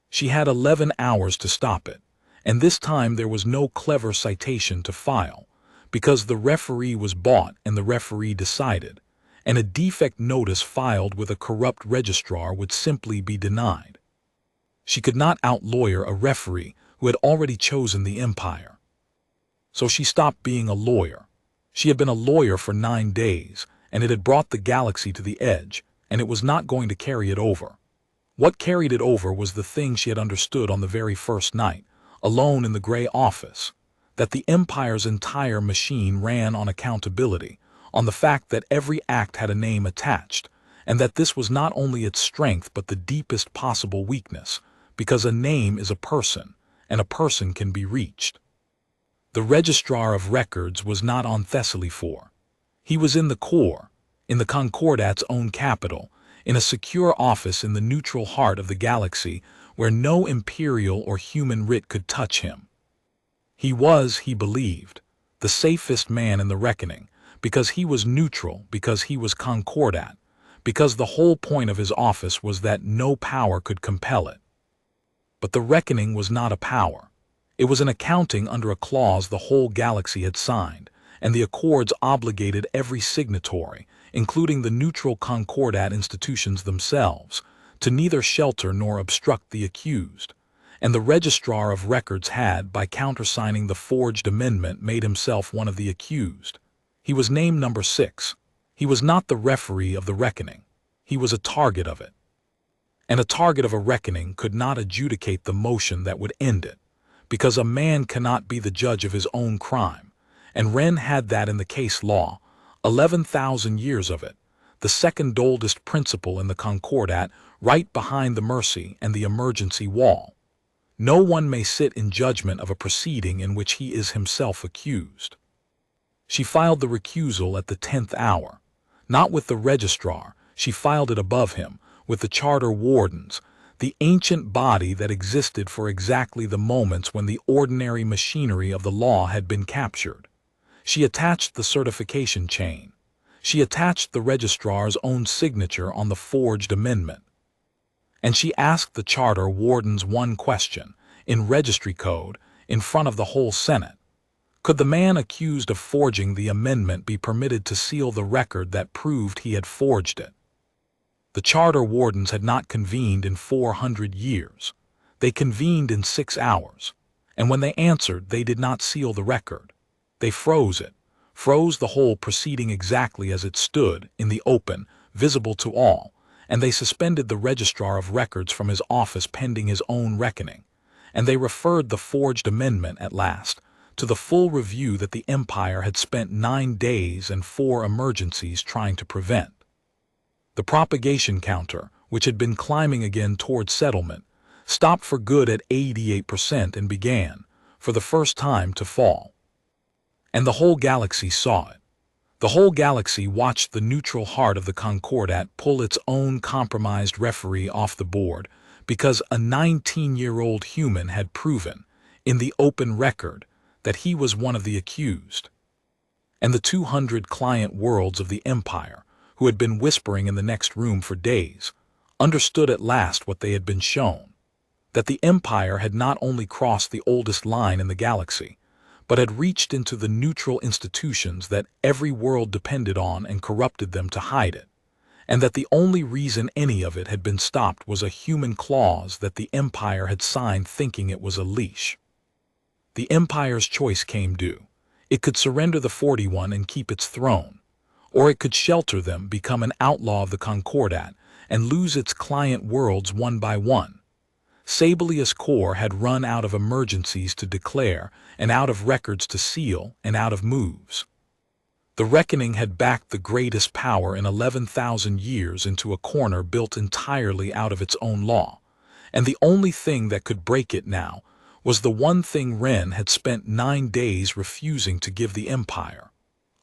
She had 11 hours to stop it, and this time there was no clever citation to file, because the referee was bought and the referee decided, and a defect notice filed with a corrupt registrar would simply be denied. She could not out-lawyer a referee who had already chosen the Empire. So she stopped being a lawyer. She had been a lawyer for 9 days, and it had brought the galaxy to the edge, and it was not going to carry it over. What carried it over was the thing she had understood on the very first night, alone in the gray office, that the Empire's entire machine ran on accountability, on the fact that every act had a name attached, and that this was not only its strength but the deepest possible weakness, because a name is a person, and a person can be reached. The Registrar of Records was not on Thessaly 4. He was in the core, in the Concordat's own capital, in a secure office in the neutral heart of the galaxy where no imperial or human writ could touch him. He was, he believed, the safest man in the reckoning, because he was neutral, because he was Concordat, because the whole point of his office was that no power could compel it. But the reckoning was not a power. It was an accounting under a clause the whole galaxy had signed, and the accords obligated every signatory, including the neutral Concordat institutions themselves, to neither shelter nor obstruct the accused. And the Registrar of Records had, by countersigning the forged amendment, made himself one of the accused. He was named number 6. He was not the referee of the reckoning. He was a target of it. And a target of a reckoning could not adjudicate the motion that would end it, because a man cannot be the judge of his own crime, and Ren had that in the case law, 11,000 years of it, the second oldest principle in the Concordat, right behind the mercy and the emergency wall. No one may sit in judgment of a proceeding in which he is himself accused. She filed the recusal at the 10th hour. Not with the registrar, she filed it above him, with the charter wardens, the ancient body that existed for exactly the moments when the ordinary machinery of the law had been captured. She attached the certification chain. She attached the registrar's own signature on the forged amendment. And she asked the charter wardens one question, in registry code, in front of the whole Senate. Could the man accused of forging the amendment be permitted to seal the record that proved he had forged it? The charter wardens had not convened in 400 years. They convened in 6 hours. And when they answered, they did not seal the record. They froze it, froze the whole proceeding exactly as it stood, in the open, visible to all, and they suspended the registrar of records from his office pending his own reckoning, and they referred the forged amendment, at last, to the full review that the Empire had spent 9 days and 4 emergencies trying to prevent. The propagation counter, which had been climbing again toward settlement, stopped for good at 88% and began, for the first time, to fall. And the whole galaxy saw it. The whole galaxy watched the neutral heart of the Concordat pull its own compromised referee off the board because a 19-year-old human had proven, in the open record, that he was one of the accused. And the 200 client worlds of the Empire, who had been whispering in the next room for days, understood at last what they had been shown, that the Empire had not only crossed the oldest line in the galaxy, but had reached into the neutral institutions that every world depended on and corrupted them to hide it, and that the only reason any of it had been stopped was a human clause that the Empire had signed thinking it was a leash. The Empire's choice came due. It could surrender the 41 and keep its throne, or it could shelter them, become an outlaw of the Concordat, and lose its client worlds one by one. Sabelius Core had run out of emergencies to declare, and out of records to seal, and out of moves. The reckoning had backed the greatest power in 11,000 years into a corner built entirely out of its own law, and the only thing that could break it now was the one thing Ren had spent 9 days refusing to give the Empire: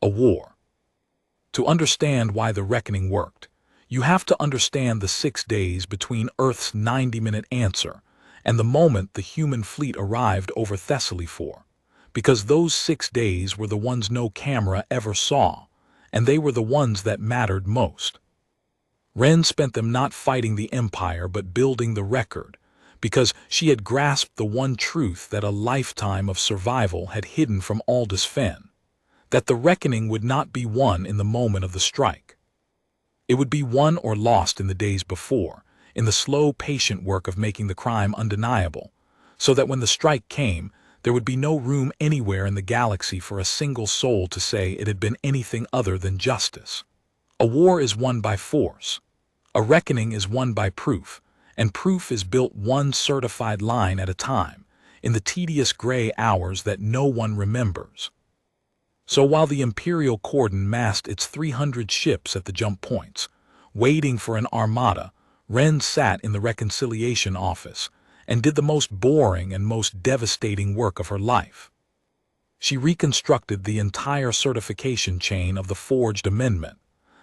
a war. To understand why the reckoning worked, you have to understand the 6 days between Earth's 90-minute answer and the moment the human fleet arrived over Thessaly for, because those 6 days were the ones no camera ever saw, and they were the ones that mattered most. Ren spent them not fighting the Empire but building the record, because she had grasped the one truth that a lifetime of survival had hidden from Aldous Fen, that the reckoning would not be won in the moment of the strike. It would be won or lost in the days before, in the slow, patient work of making the crime undeniable, so that when the strike came, there would be no room anywhere in the galaxy for a single soul to say it had been anything other than justice. A war is won by force. A reckoning is won by proof, and proof is built one certified line at a time, in the tedious gray hours that no one remembers. So while the Imperial cordon massed its 300 ships at the jump points, waiting for an armada, Ren sat in the reconciliation office and did the most boring and most devastating work of her life. She reconstructed the entire certification chain of the forged amendment,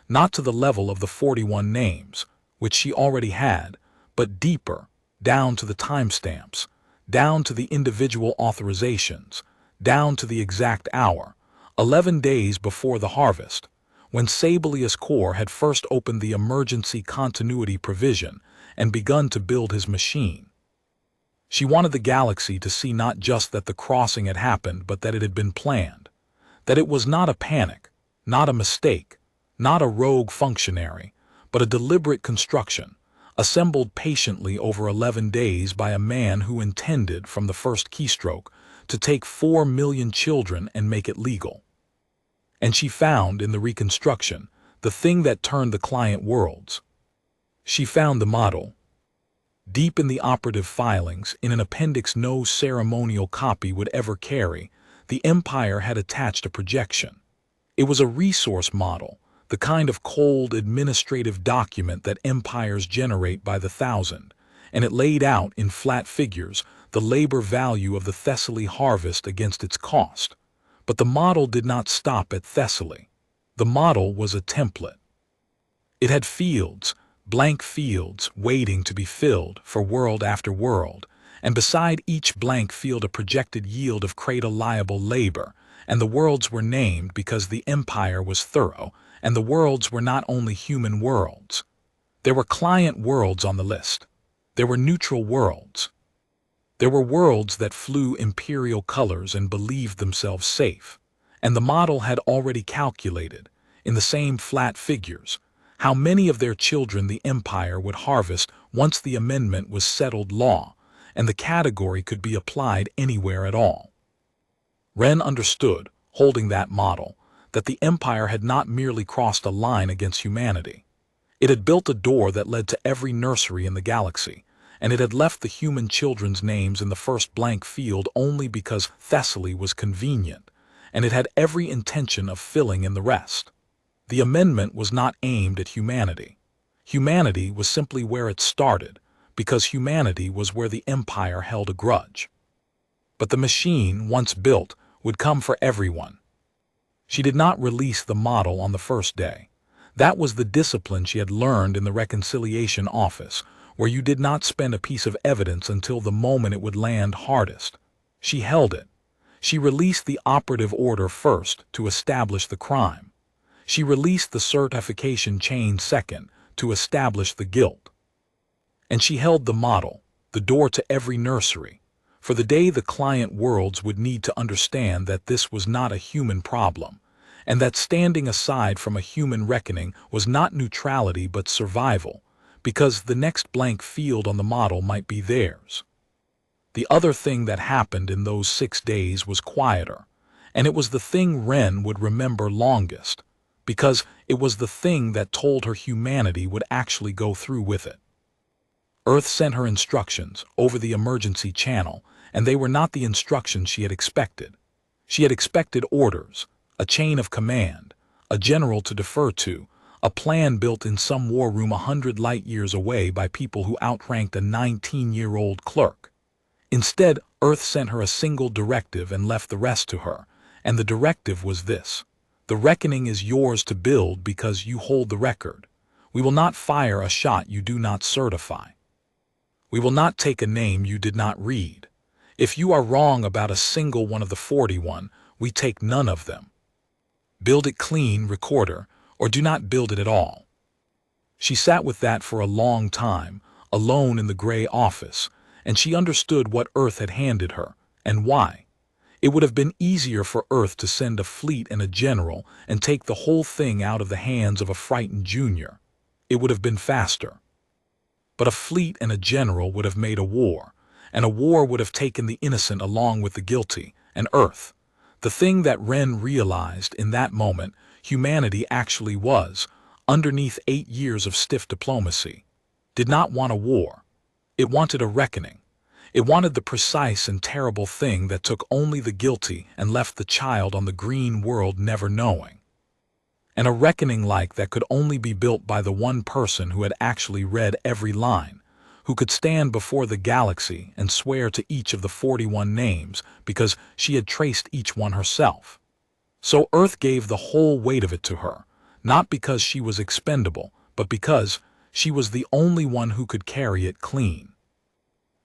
not to the level of the 41 names, which she already had, but deeper, down to the timestamps, down to the individual authorizations, down to the exact hour, 11 days before the harvest, when Sabelius Core had first opened the emergency continuity provision and begun to build his machine. She wanted the galaxy to see not just that the crossing had happened, but that it had been planned, that it was not a panic, not a mistake, not a rogue functionary, but a deliberate construction, assembled patiently over 11 days by a man who intended, from the first keystroke, to take 4 million children and make it legal. And she found in the reconstruction the thing that turned the client worlds. She found the model. Deep in the operative filings, in an appendix no ceremonial copy would ever carry, the Empire had attached a projection. It was a resource model, the kind of cold administrative document that empires generate by the thousand, and it laid out in flat figures the labor value of the Thessaly harvest against its cost. But the model did not stop at Thessaly. The model was a template. It had fields, blank fields, waiting to be filled for world after world, and beside each blank field a projected yield of cradle-liable labor, and the worlds were named because the Empire was thorough And the worlds were not only human worlds. There were client worlds on the list. There were neutral worlds. There were worlds that flew imperial colors and believed themselves safe. And the model had already calculated, in the same flat figures, how many of their children the Empire would harvest once the amendment was settled law, and the category could be applied anywhere at all. Ren understood, holding that model, that the Empire had not merely crossed a line against humanity. It had built a door that led to every nursery in the galaxy, and it had left the human children's names in the first blank field only because Thessaly was convenient, and it had every intention of filling in the rest. The amendment was not aimed at humanity. Humanity was simply where it started, because humanity was where the Empire held a grudge. But the machine, once built, would come for everyone. She did not release the model on the first day. That was the discipline she had learned in the reconciliation office, where you did not spend a piece of evidence until the moment it would land hardest. She held it. She released the operative order first to establish the crime. She released the certification chain second to establish the guilt. And she held the model, the door to every nursery, for the day the client worlds would need to understand that this was not a human problem, and that standing aside from a human reckoning was not neutrality but survival, because the next blank field on the model might be theirs. The other thing that happened in those 6 days was quieter, and it was the thing Ren would remember longest, because it was the thing that told her humanity would actually go through with it. Earth sent her instructions over the emergency channel, and they were not the instructions she had expected. She had expected orders, a chain of command, a general to defer to, a plan built in some war room 100 light-years away by people who outranked a 19-year-old clerk. Instead, Earth sent her a single directive and left the rest to her, and the directive was this: the reckoning is yours to build because you hold the record. We will not fire a shot you do not certify. We will not take a name you did not read. If you are wrong about a single one of the 41, we take none of them. Build it clean, recorder, or do not build it at all. She sat with that for a long time, alone in the gray office, and she understood what Earth had handed her, and why. It would have been easier for Earth to send a fleet and a general and take the whole thing out of the hands of a frightened junior. It would have been faster. But a fleet and a general would have made a war, and a war would have taken the innocent along with the guilty, and Earth. The thing that Ren realized in that moment, humanity actually was, underneath 8 years of stiff diplomacy, did not want a war. It wanted a reckoning. It wanted the precise and terrible thing that took only the guilty and left the child on the green world never knowing. And a reckoning like that could only be built by the one person who had actually read every line, who could stand before the galaxy and swear to each of the 41 names because she had traced each one herself. So Earth gave the whole weight of it to her, not because she was expendable, but because she was the only one who could carry it clean.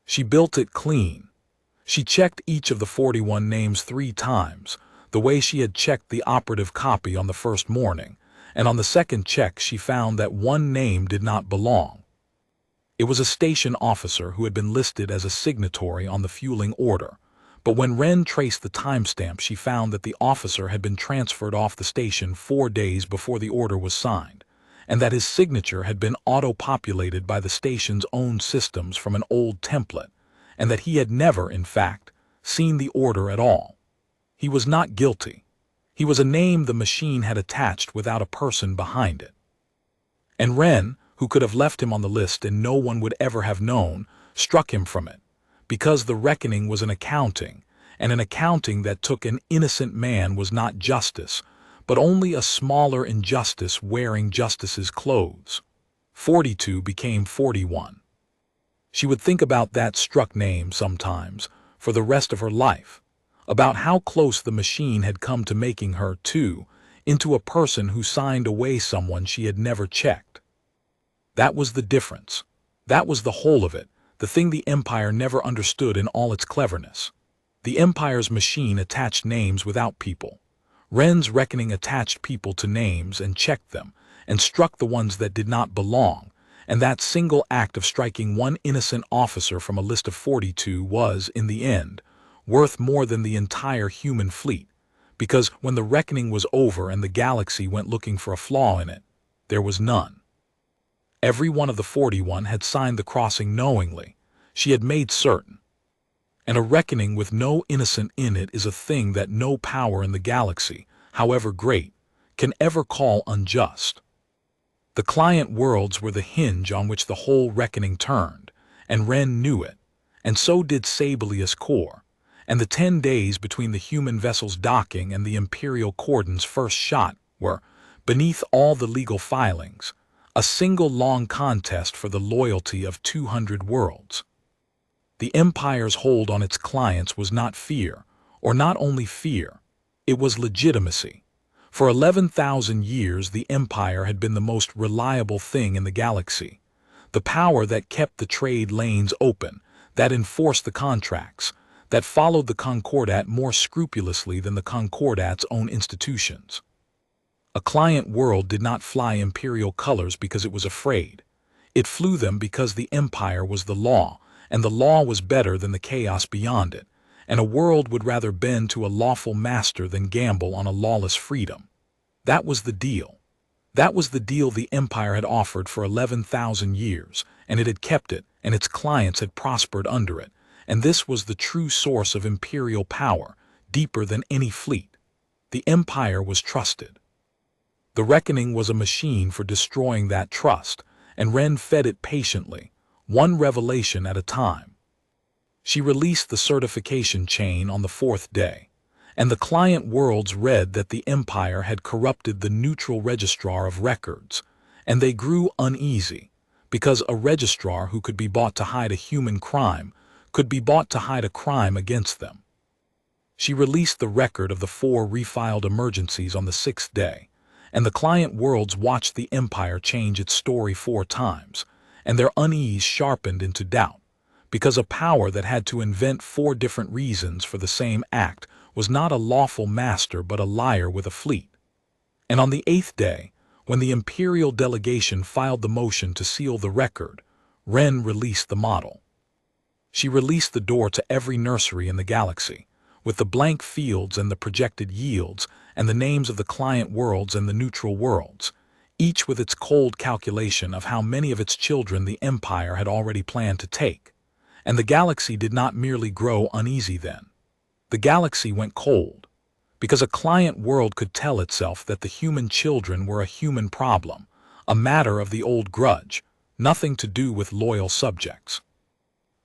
She built it clean. She checked each of the 41 names 3 times, the way she had checked the operative copy on the first morning, and on the second check she found that one name did not belong. It was a station officer who had been listed as a signatory on the fueling order, but when Ren traced the timestamp she found that the officer had been transferred off the station 4 days before the order was signed, and that his signature had been auto-populated by the station's own systems from an old template, and that he had never, in fact, seen the order at all. He was not guilty. He was a name the machine had attached without a person behind it. And Ren, who could have left him on the list and no one would ever have known, struck him from it, because the reckoning was an accounting, and an accounting that took an innocent man was not justice, but only a smaller injustice wearing justice's clothes. 42 became 41. She would think about that struck name sometimes, for the rest of her life, about how close the machine had come to making her, too, into a person who signed away someone she had never checked. That was the difference. That was the whole of it, the thing the Empire never understood in all its cleverness. The Empire's machine attached names without people. Ren's reckoning attached people to names and checked them, and struck the ones that did not belong, and that single act of striking one innocent officer from a list of 42 was, in the end, worth more than the entire human fleet, because when the reckoning was over and the galaxy went looking for a flaw in it, there was none. Every one of the 41 had signed the crossing knowingly. She had made certain. And a reckoning with no innocent in it is a thing that no power in the galaxy, however great, can ever call unjust. The client worlds were the hinge on which the whole reckoning turned, and Ren knew it, and so did Sabelius Core, and the 10 days between the human vessel's docking and the Imperial cordon's first shot were, beneath all the legal filings, a single long contest for the loyalty of 200 worlds. The Empire's hold on its clients was not fear, or not only fear, it was legitimacy. For 11,000 years the Empire had been the most reliable thing in the galaxy, the power that kept the trade lanes open, that enforced the contracts, that followed the Concordat more scrupulously than the Concordat's own institutions. A client world did not fly Imperial colors because it was afraid. It flew them because the Empire was the law, and the law was better than the chaos beyond it, and a world would rather bend to a lawful master than gamble on a lawless freedom. That was the deal. That was the deal the Empire had offered for 11,000 years, and it had kept it, and its clients had prospered under it, and this was the true source of Imperial power, deeper than any fleet. The Empire was trusted. The reckoning was a machine for destroying that trust, and Ren fed it patiently, one revelation at a time. She released the certification chain on the 4th day, and the client worlds read that the Empire had corrupted the neutral registrar of records, and they grew uneasy, because a registrar who could be bought to hide a human crime could be bought to hide a crime against them. She released the record of the 4 refiled emergencies on the 6th day, and the client worlds watched the Empire change its story 4 times, and their unease sharpened into doubt, because a power that had to invent 4 different reasons for the same act was not a lawful master but a liar with a fleet. And on the 8th day, when the Imperial delegation filed the motion to seal the record, Ren released the model. She released the door to every nursery in the galaxy, with the blank fields and the projected yields, and the names of the client worlds and the neutral worlds, each with its cold calculation of how many of its children the Empire had already planned to take. And the galaxy did not merely grow uneasy then. The galaxy went cold, because a client world could tell itself that the human children were a human problem, a matter of the old grudge, nothing to do with loyal subjects.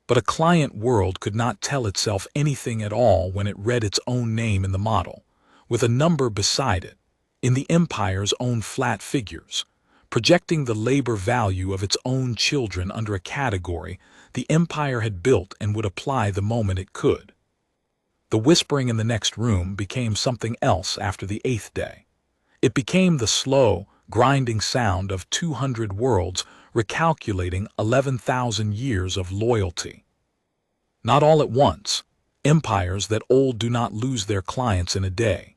But a client world could not tell itself anything at all when it read its own name in the model, with a number beside it, in the Empire's own flat figures, projecting the labor value of its own children under a category the Empire had built and would apply the moment it could. The whispering in the next room became something else after the 8th day. It became the slow, grinding sound of 200 worlds recalculating 11,000 years of loyalty. Not all at once, empires that old do not lose their clients in a day,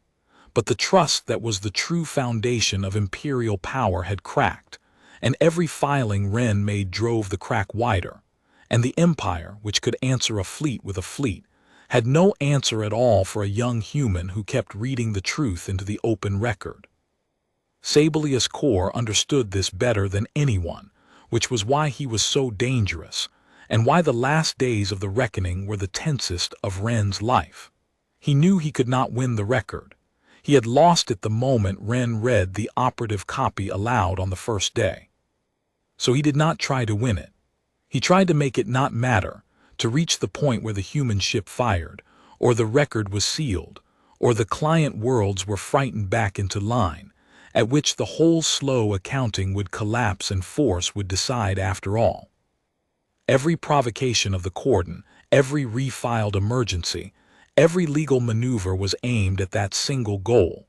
but the trust that was the true foundation of imperial power had cracked, and every filing Ren made drove the crack wider, and the empire, which could answer a fleet with a fleet, had no answer at all for a young human who kept reading the truth into the open record. Sabelius Core understood this better than anyone, which was why he was so dangerous, and why the last days of the reckoning were the tensest of Ren's life. He knew he could not win the record. He had lost it the moment Ren read the operative copy aloud on the first day. So he did not try to win it. He tried to make it not matter, to reach the point where the human ship fired, or the record was sealed, or the client worlds were frightened back into line, at which the whole slow accounting would collapse and force would decide after all. Every provocation of the cordon, every refiled emergency, every legal maneuver was aimed at that single goal,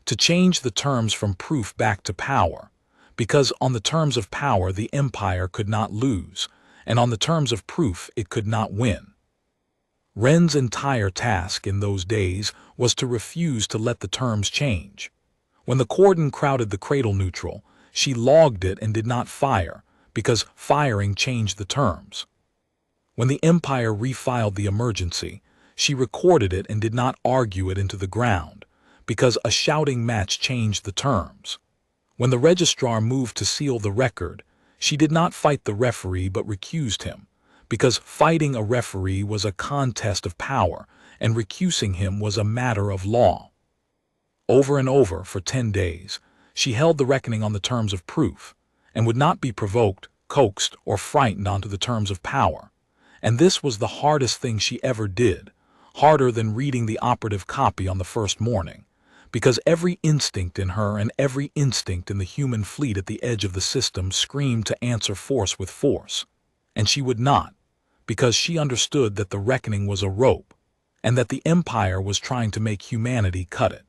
to change the terms from proof back to power, because on the terms of power the empire could not lose, and on the terms of proof it could not win. Wren's entire task in those days was to refuse to let the terms change. When the cordon crowded the cradle neutral, she logged it and did not fire, because firing changed the terms. When the Empire refiled the emergency, she recorded it and did not argue it into the ground, because a shouting match changed the terms. When the registrar moved to seal the record, she did not fight the referee but recused him, because fighting a referee was a contest of power and recusing him was a matter of law. Over and over for 10 days, she held the reckoning on the terms of proof and would not be provoked, coaxed, or frightened onto the terms of power. And this was the hardest thing she ever did, harder than reading the operative copy on the first morning, because every instinct in her and every instinct in the human fleet at the edge of the system screamed to answer force with force. And she would not, because she understood that the reckoning was a rope, and that the Empire was trying to make humanity cut it.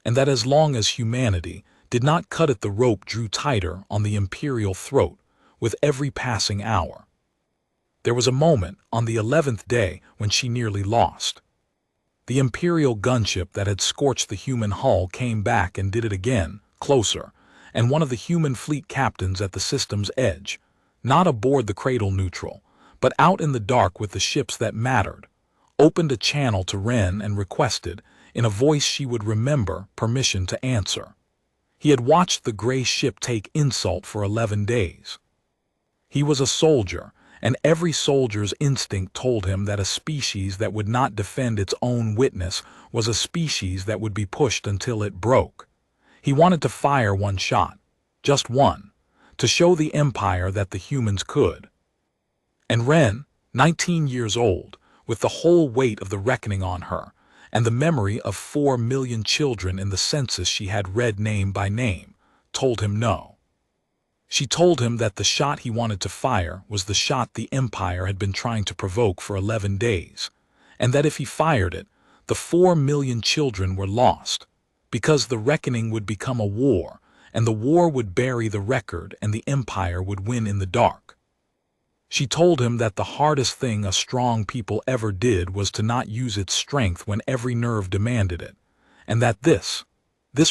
And that as long as humanity did not cut it, the rope drew tighter on the Imperial throat with every passing hour. There was a moment on the 11th day when she nearly lost. The Imperial gunship that had scorched the human hull came back and did it again, closer, and one of the human fleet captains at the system's edge, not aboard the cradle neutral, but out in the dark with the ships that mattered, opened a channel to Wren and requested, in a voice she would remember, permission to answer. He had watched the gray ship take insult for 11 days. He was a soldier, and every soldier's instinct told him that a species that would not defend its own witness was a species that would be pushed until it broke. He wanted to fire one shot, just one, to show the Empire that the humans could. And Wren, 19 years old, with the whole weight of the reckoning on her, and the memory of 4 million children in the census she had read name by name, told him no. She told him that the shot he wanted to fire was the shot the Empire had been trying to provoke for 11 days, and that if he fired it, the 4 million children were lost, because the reckoning would become a war, and the war would bury the record and the Empire would win in the dark. She told him that the hardest thing a strong people ever did was to not use its strength when every nerve demanded it, and that this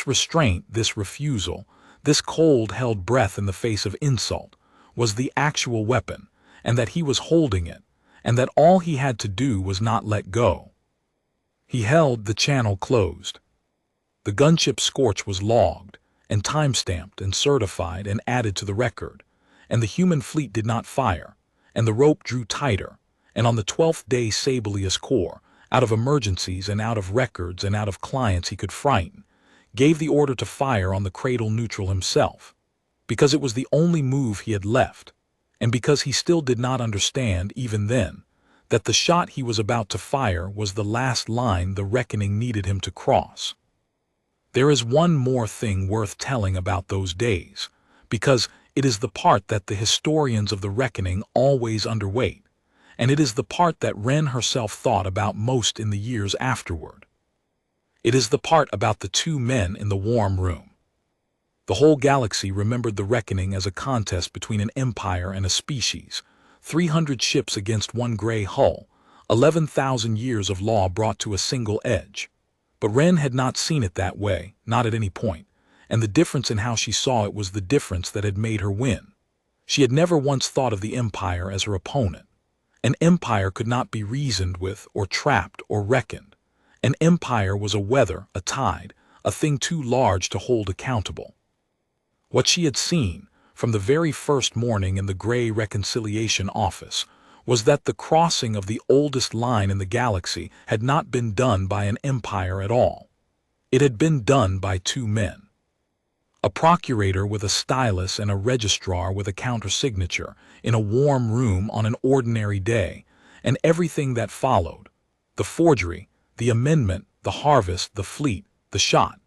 restraint, this refusal, this cold-held breath in the face of insult, was the actual weapon, and that he was holding it, and that all he had to do was not let go. He held the channel closed. The gunship Scorch was logged, and time-stamped and certified and added to the record, and the human fleet did not fire, and the rope drew tighter, and on the 12th day Sabelius Corps, out of emergencies and out of records and out of clients he could frighten, gave the order to fire on the cradle neutral himself, because it was the only move he had left, and because he still did not understand, even then, that the shot he was about to fire was the last line the reckoning needed him to cross. There is one more thing worth telling about those days, because it is the part that the historians of the reckoning always underweight, and it is the part that Wren herself thought about most in the years afterward. It is the part about the 2 men in the warm room. The whole galaxy remembered the reckoning as a contest between an empire and a species, 300 ships against one gray hull, 11,000 years of law brought to a single edge. But Wren had not seen it that way, not at any point, and the difference in how she saw it was the difference that had made her win. She had never once thought of the Empire as her opponent. An empire could not be reasoned with or trapped or reckoned. An empire was a weather, a tide, a thing too large to hold accountable. What she had seen, from the very first morning in the gray reconciliation office, was that the crossing of the oldest line in the galaxy had not been done by an empire at all. It had been done by 2 men. A procurator with a stylus and a registrar with a countersignature in a warm room on an ordinary day, and everything that followed, the forgery, the amendment, the harvest, the fleet, the shot,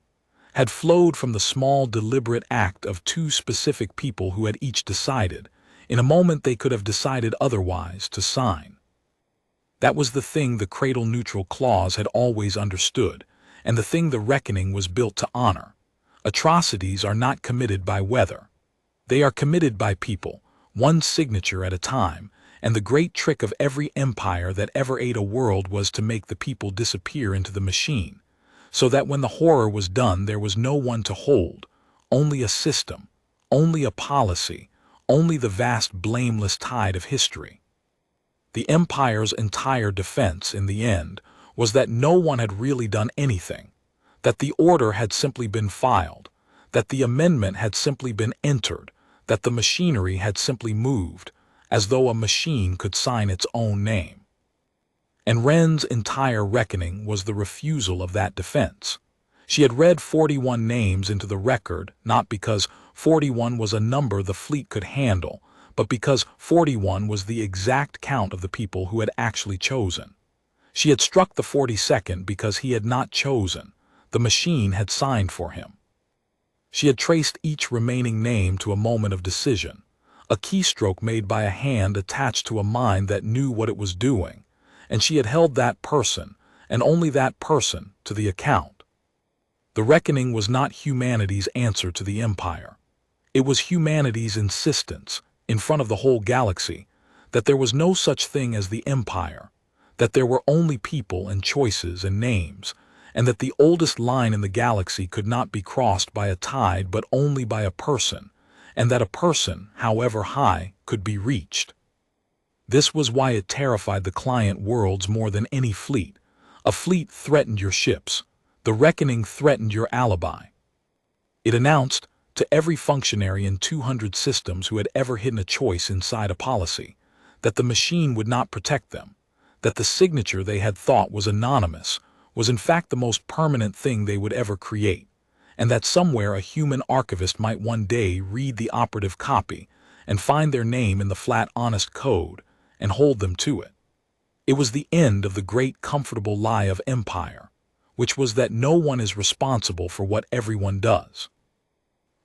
had flowed from the small deliberate act of 2 specific people who had each decided, in a moment they could have decided otherwise, to sign. That was the thing the cradle neutral clause had always understood, and the thing the reckoning was built to honor. Atrocities are not committed by weather. They are committed by people, one signature at a time, and the great trick of every empire that ever ate a world was to make the people disappear into the machine, so that when the horror was done there was no one to hold, only a system, only a policy, only the vast blameless tide of history. The empire's entire defense, in the end, was that no one had really done anything, that the order had simply been filed, that the amendment had simply been entered, that the machinery had simply moved, as though a machine could sign its own name. And Wren's entire reckoning was the refusal of that defense. She had read 41 names into the record, not because 41 was a number the fleet could handle, but because 41 was the exact count of the people who had actually chosen. She had struck the 42nd because he had not chosen. The machine had signed for him. She had traced each remaining name to a moment of decision, a keystroke made by a hand attached to a mind that knew what it was doing, and she had held that person, and only that person, to the account. The reckoning was not humanity's answer to the Empire. It was humanity's insistence, in front of the whole galaxy, that there was no such thing as the Empire, that there were only people and choices and names, and that the oldest line in the galaxy could not be crossed by a tide but only by a person, and that a person, however high, could be reached. This was why it terrified the client worlds more than any fleet. A fleet threatened your ships. The reckoning threatened your alibi. It announced, to every functionary in 200 systems who had ever hidden a choice inside a policy, that the machine would not protect them, that the signature they had thought was anonymous was in fact the most permanent thing they would ever create, and that somewhere a human archivist might one day read the operative copy and find their name in the flat honest code and hold them to it. It was the end of the great comfortable lie of empire, which was that no one is responsible for what everyone does.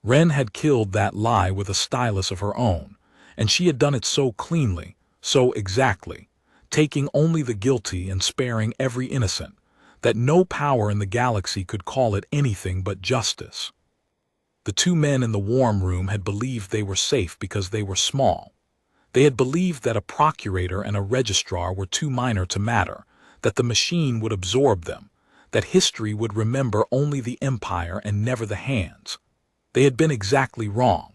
Wren had killed that lie with a stylus of her own, and she had done it so cleanly, so exactly, taking only the guilty and sparing every innocent, that no power in the galaxy could call it anything but justice. The two men in the warm room had believed they were safe because they were small. They had believed that a procurator and a registrar were too minor to matter, that the machine would absorb them, that history would remember only the empire and never the hands. They had been exactly wrong.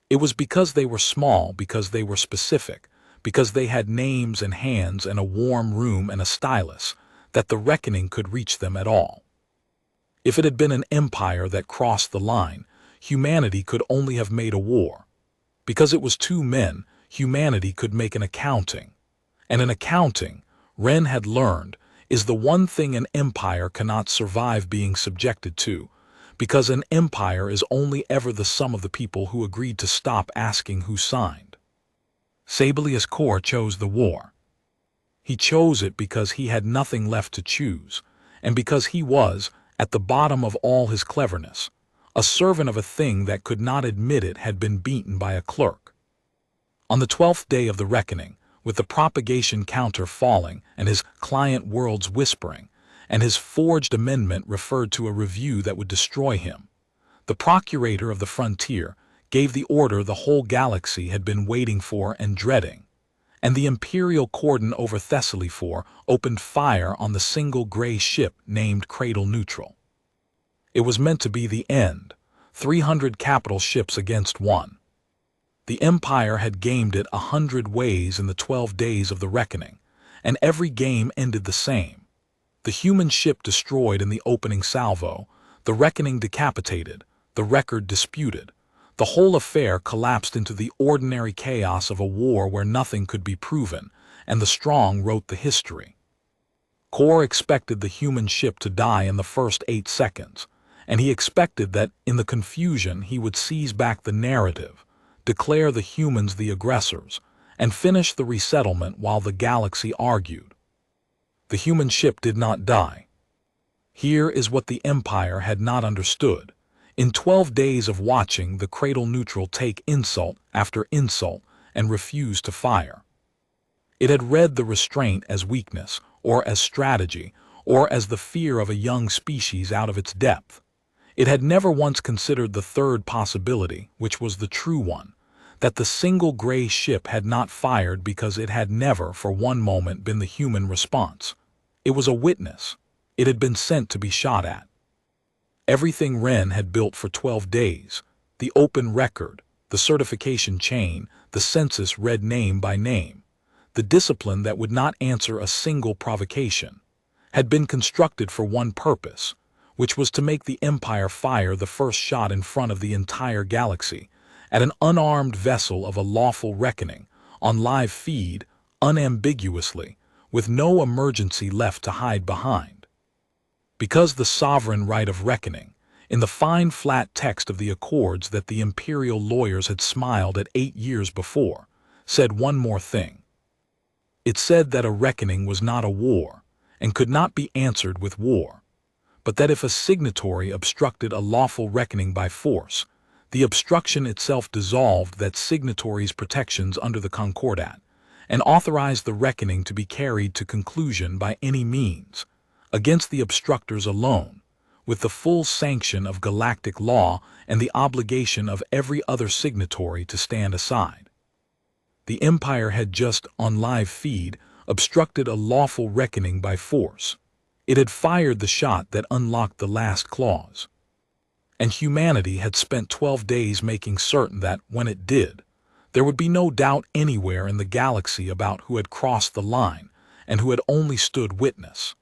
It was because they were small, because they were specific, because they had names and hands and a warm room and a stylus, that the reckoning could reach them at all. If it had been an empire that crossed the line, humanity could only have made a war. Because it was two men, humanity could make an accounting. And an accounting, Wren had learned, is the one thing an empire cannot survive being subjected to, because an empire is only ever the sum of the people who agreed to stop asking who signed. Sabelius Core chose the war. He chose it because he had nothing left to choose, and because he was, at the bottom of all his cleverness, a servant of a thing that could not admit it had been beaten by a clerk. On the 12th day of the reckoning, with the propagation counter falling and his client worlds whispering, and his forged amendment referred to a review that would destroy him, the procurator of the frontier gave the order the whole galaxy had been waiting for and dreading, and the imperial cordon over Thessaly IV opened fire on the single gray ship named Cradle Neutral. It was meant to be the end, 300 capital ships against one. The Empire had gamed it 100 ways in the 12 days of the reckoning, and every game ended the same. The human ship destroyed in the opening salvo, the reckoning decapitated, the record disputed. The whole affair collapsed into the ordinary chaos of a war where nothing could be proven, and the strong wrote the history. Core expected the human ship to die in the first 8 seconds, and he expected that, in the confusion, he would seize back the narrative, declare the humans the aggressors, and finish the resettlement while the galaxy argued. The human ship did not die. Here is what the Empire had not understood. In 12 days of watching the Cradle Neutral take insult after insult and refuse to fire. It had read the restraint as weakness, or as strategy, or as the fear of a young species out of its depth. It had never once considered the third possibility, which was the true one, that the single gray ship had not fired because it had never for one moment been the human response. It was a witness. It had been sent to be shot at. Everything Wren had built for 12 days, the open record, the certification chain, the census read name by name, the discipline that would not answer a single provocation, had been constructed for one purpose, which was to make the Empire fire the first shot in front of the entire galaxy, at an unarmed vessel of a lawful reckoning, on live feed, unambiguously, with no emergency left to hide behind. Because the sovereign right of reckoning, in the fine flat text of the Accords that the imperial lawyers had smiled at 8 years before, said one more thing. It said that a reckoning was not a war, and could not be answered with war, but that if a signatory obstructed a lawful reckoning by force, the obstruction itself dissolved that signatory's protections under the Concordat, and authorized the reckoning to be carried to conclusion by any means, against the obstructors alone, with the full sanction of galactic law and the obligation of every other signatory to stand aside. The Empire had just, on live feed, obstructed a lawful reckoning by force. It had fired the shot that unlocked the last clause. And humanity had spent 12 days making certain that, when it did, there would be no doubt anywhere in the galaxy about who had crossed the line and who had only stood witness.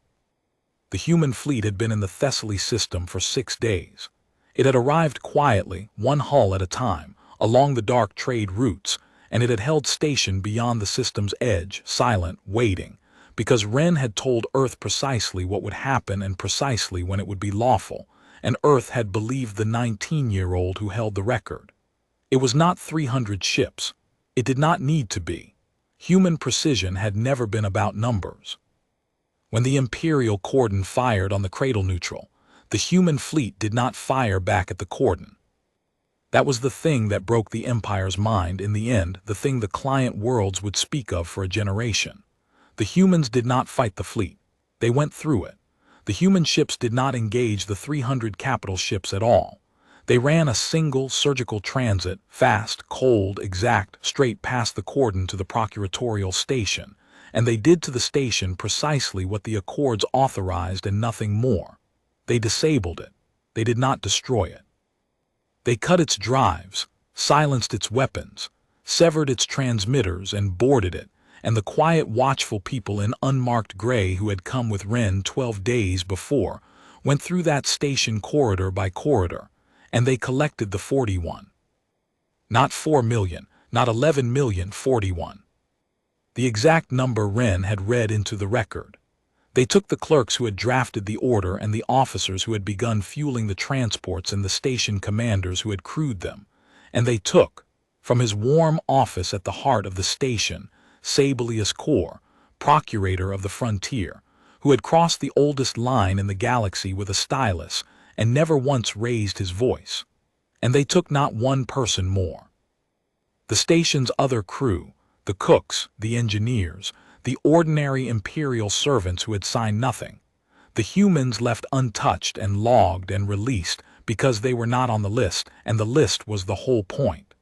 The human fleet had been in the Thessaly system for 6 days. It had arrived quietly, one hull at a time, along the dark trade routes, and it had held station beyond the system's edge, silent, waiting, because Wren had told Earth precisely what would happen and precisely when it would be lawful, and Earth had believed the 19-year-old who held the record. It was not 300 ships. It did not need to be. Human precision had never been about numbers. When the Imperial cordon fired on the cradle neutral, the human fleet did not fire back at the cordon. That was the thing that broke the Empire's mind in the end, the thing the client worlds would speak of for a generation. The humans did not fight the fleet. They went through it. The human ships did not engage the 300 capital ships at all. They ran a single surgical transit, fast, cold, exact, straight past the cordon to the procuratorial station, and they did to the station precisely what the Accords authorized and nothing more. They disabled it. They did not destroy it. They cut its drives, silenced its weapons, severed its transmitters, and boarded it, and the quiet, watchful people in unmarked gray who had come with Wren 12 days before went through that station corridor by corridor, and they collected the 41. Not 4 million, not 11 million, 41. The exact number Wren had read into the record. They took the clerks who had drafted the order and the officers who had begun fueling the transports and the station commanders who had crewed them, and they took, from his warm office at the heart of the station, Sabelius Core, procurator of the frontier, who had crossed the oldest line in the galaxy with a stylus and never once raised his voice. And they took not one person more. The station's other crew, the cooks, the engineers, the ordinary imperial servants who had signed nothing, the humans left untouched and logged and released because they were not on the list, and the list was the whole point.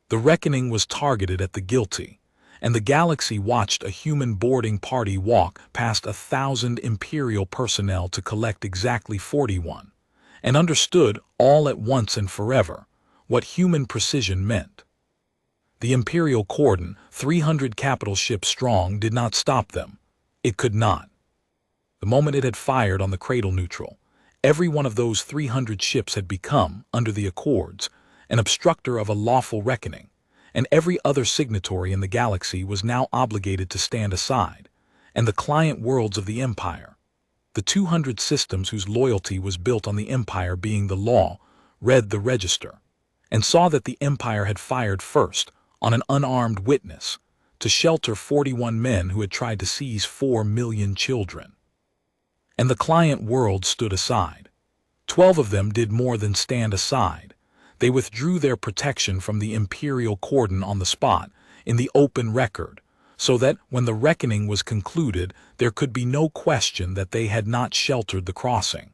The reckoning was targeted at the guilty, and the galaxy watched a human boarding party walk past 1,000 imperial personnel to collect exactly 41, and understood all at once and forever what human precision meant. The Imperial cordon, 300 capital ships strong, did not stop them. It could not. The moment it had fired on the cradle neutral, every one of those 300 ships had become, under the Accords, an obstructor of a lawful reckoning, and every other signatory in the galaxy was now obligated to stand aside, and the client worlds of the Empire, the 200 systems whose loyalty was built on the Empire being the law, read the register, and saw that the Empire had fired first, on an unarmed witness, to shelter 41 men who had tried to seize 4 million children. And the client world stood aside. 12 of them did more than stand aside. They withdrew their protection from the Imperial cordon on the spot, in the open record, so that, when the reckoning was concluded, there could be no question that they had not sheltered the crossing.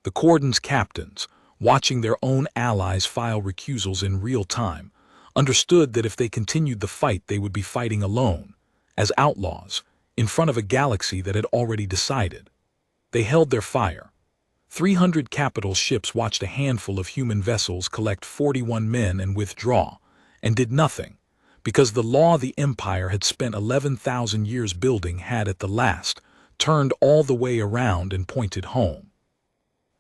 The cordon's captains, watching their own allies file recusals in real time, understood that if they continued the fight they would be fighting alone, as outlaws, in front of a galaxy that had already decided. They held their fire. 300 capital ships watched a handful of human vessels collect 41 men and withdraw, and did nothing, because the law the Empire had spent 11,000 years building had at the last turned all the way around and pointed home.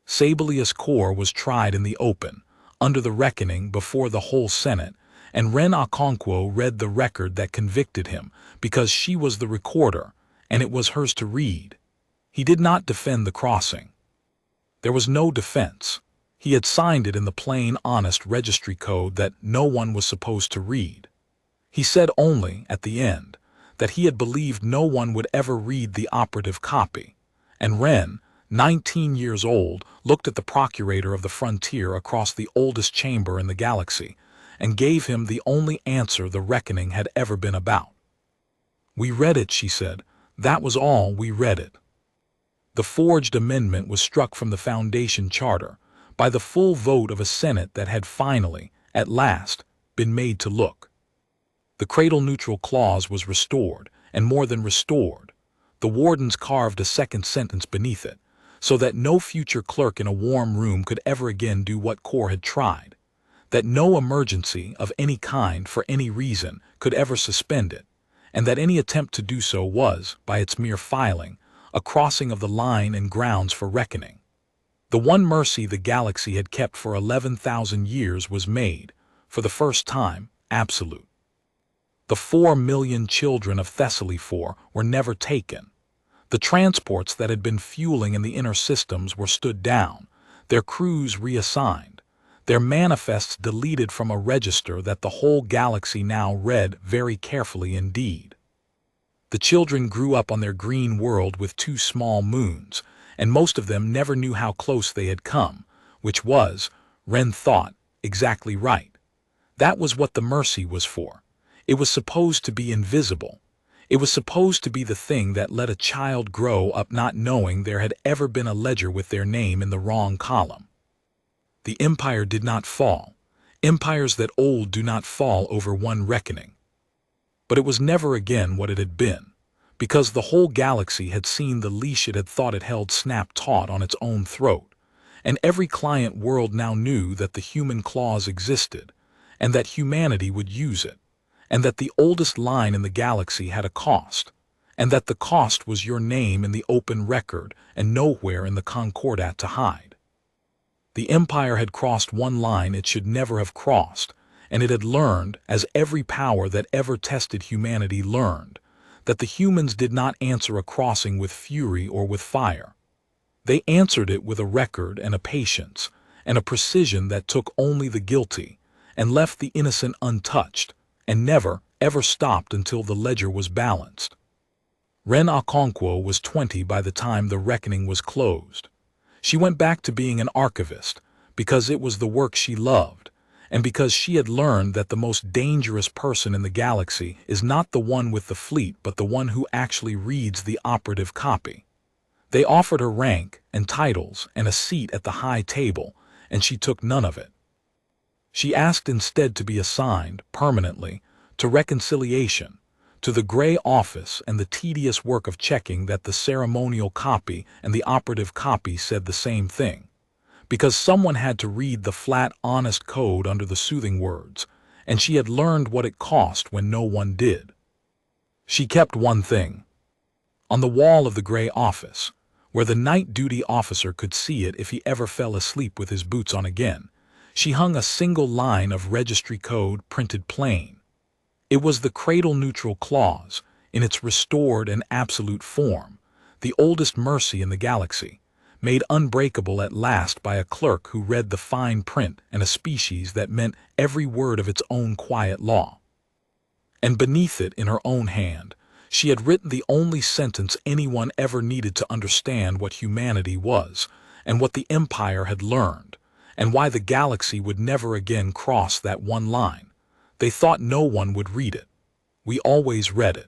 Sabellius Kor was tried in the open, under the reckoning before the whole Senate, and Ren Okonkwo read the record that convicted him, because she was the recorder, and it was hers to read. He did not defend the crossing. There was no defense. He had signed it in the plain, honest registry code that no one was supposed to read. He said only, at the end, that he had believed no one would ever read the operative copy, and Ren, 19 years old, looked at the procurator of the frontier across the oldest chamber in the galaxy, and gave him the only answer the reckoning had ever been about. "We read it," she said. "That was all, we read it." The forged amendment was struck from the Foundation Charter by the full vote of a Senate that had finally, at last, been made to look. The cradle-neutral clause was restored, and more than restored. The wardens carved a second sentence beneath it, so that no future clerk in a warm room could ever again do what Kor had tried, that no emergency of any kind for any reason could ever suspend it, and that any attempt to do so was, by its mere filing, a crossing of the line and grounds for reckoning. The one mercy the galaxy had kept for 11,000 years was made, for the first time, absolute. The 4 million children of Thessaly IV were never taken. The transports that had been fueling in the inner systems were stood down, their crews reassigned, their manifests deleted from a register that the whole galaxy now read very carefully indeed. The children grew up on their green world with 2 small moons, and most of them never knew how close they had come, which was, Ren thought, exactly right. That was what the mercy was for. It was supposed to be invisible. It was supposed to be the thing that let a child grow up not knowing there had ever been a ledger with their name in the wrong column. The Empire did not fall. Empires that old do not fall over one reckoning. But it was never again what it had been, because the whole galaxy had seen the leash it had thought it held snap taut on its own throat, and every client world now knew that the human clause existed, and that humanity would use it, and that the oldest line in the galaxy had a cost, and that the cost was your name in the open record and nowhere in the Concordat to hide. The Empire had crossed one line it should never have crossed, and it had learned, as every power that ever tested humanity learned, that the humans did not answer a crossing with fury or with fire. They answered it with a record and a patience, and a precision that took only the guilty, and left the innocent untouched, and never, ever stopped until the ledger was balanced. Ren Okonkwo was 20 by the time the reckoning was closed. She went back to being an archivist, because it was the work she loved, and because she had learned that the most dangerous person in the galaxy is not the one with the fleet but the one who actually reads the operative copy. They offered her rank and titles and a seat at the high table, and she took none of it. She asked instead to be assigned, permanently, to reconciliation, to the gray office and the tedious work of checking that the ceremonial copy and the operative copy said the same thing, because someone had to read the flat, honest code under the soothing words, and she had learned what it cost when no one did. She kept one thing. On the wall of the gray office, where the night duty officer could see it if he ever fell asleep with his boots on again, she hung a single line of registry code printed plain. It was the cradle-neutral clause, in its restored and absolute form, the oldest mercy in the galaxy, made unbreakable at last by a clerk who read the fine print and a species that meant every word of its own quiet law. And beneath it, in her own hand, she had written the only sentence anyone ever needed to understand what humanity was, and what the Empire had learned, and why the galaxy would never again cross that one line. They thought no one would read it. We always read it.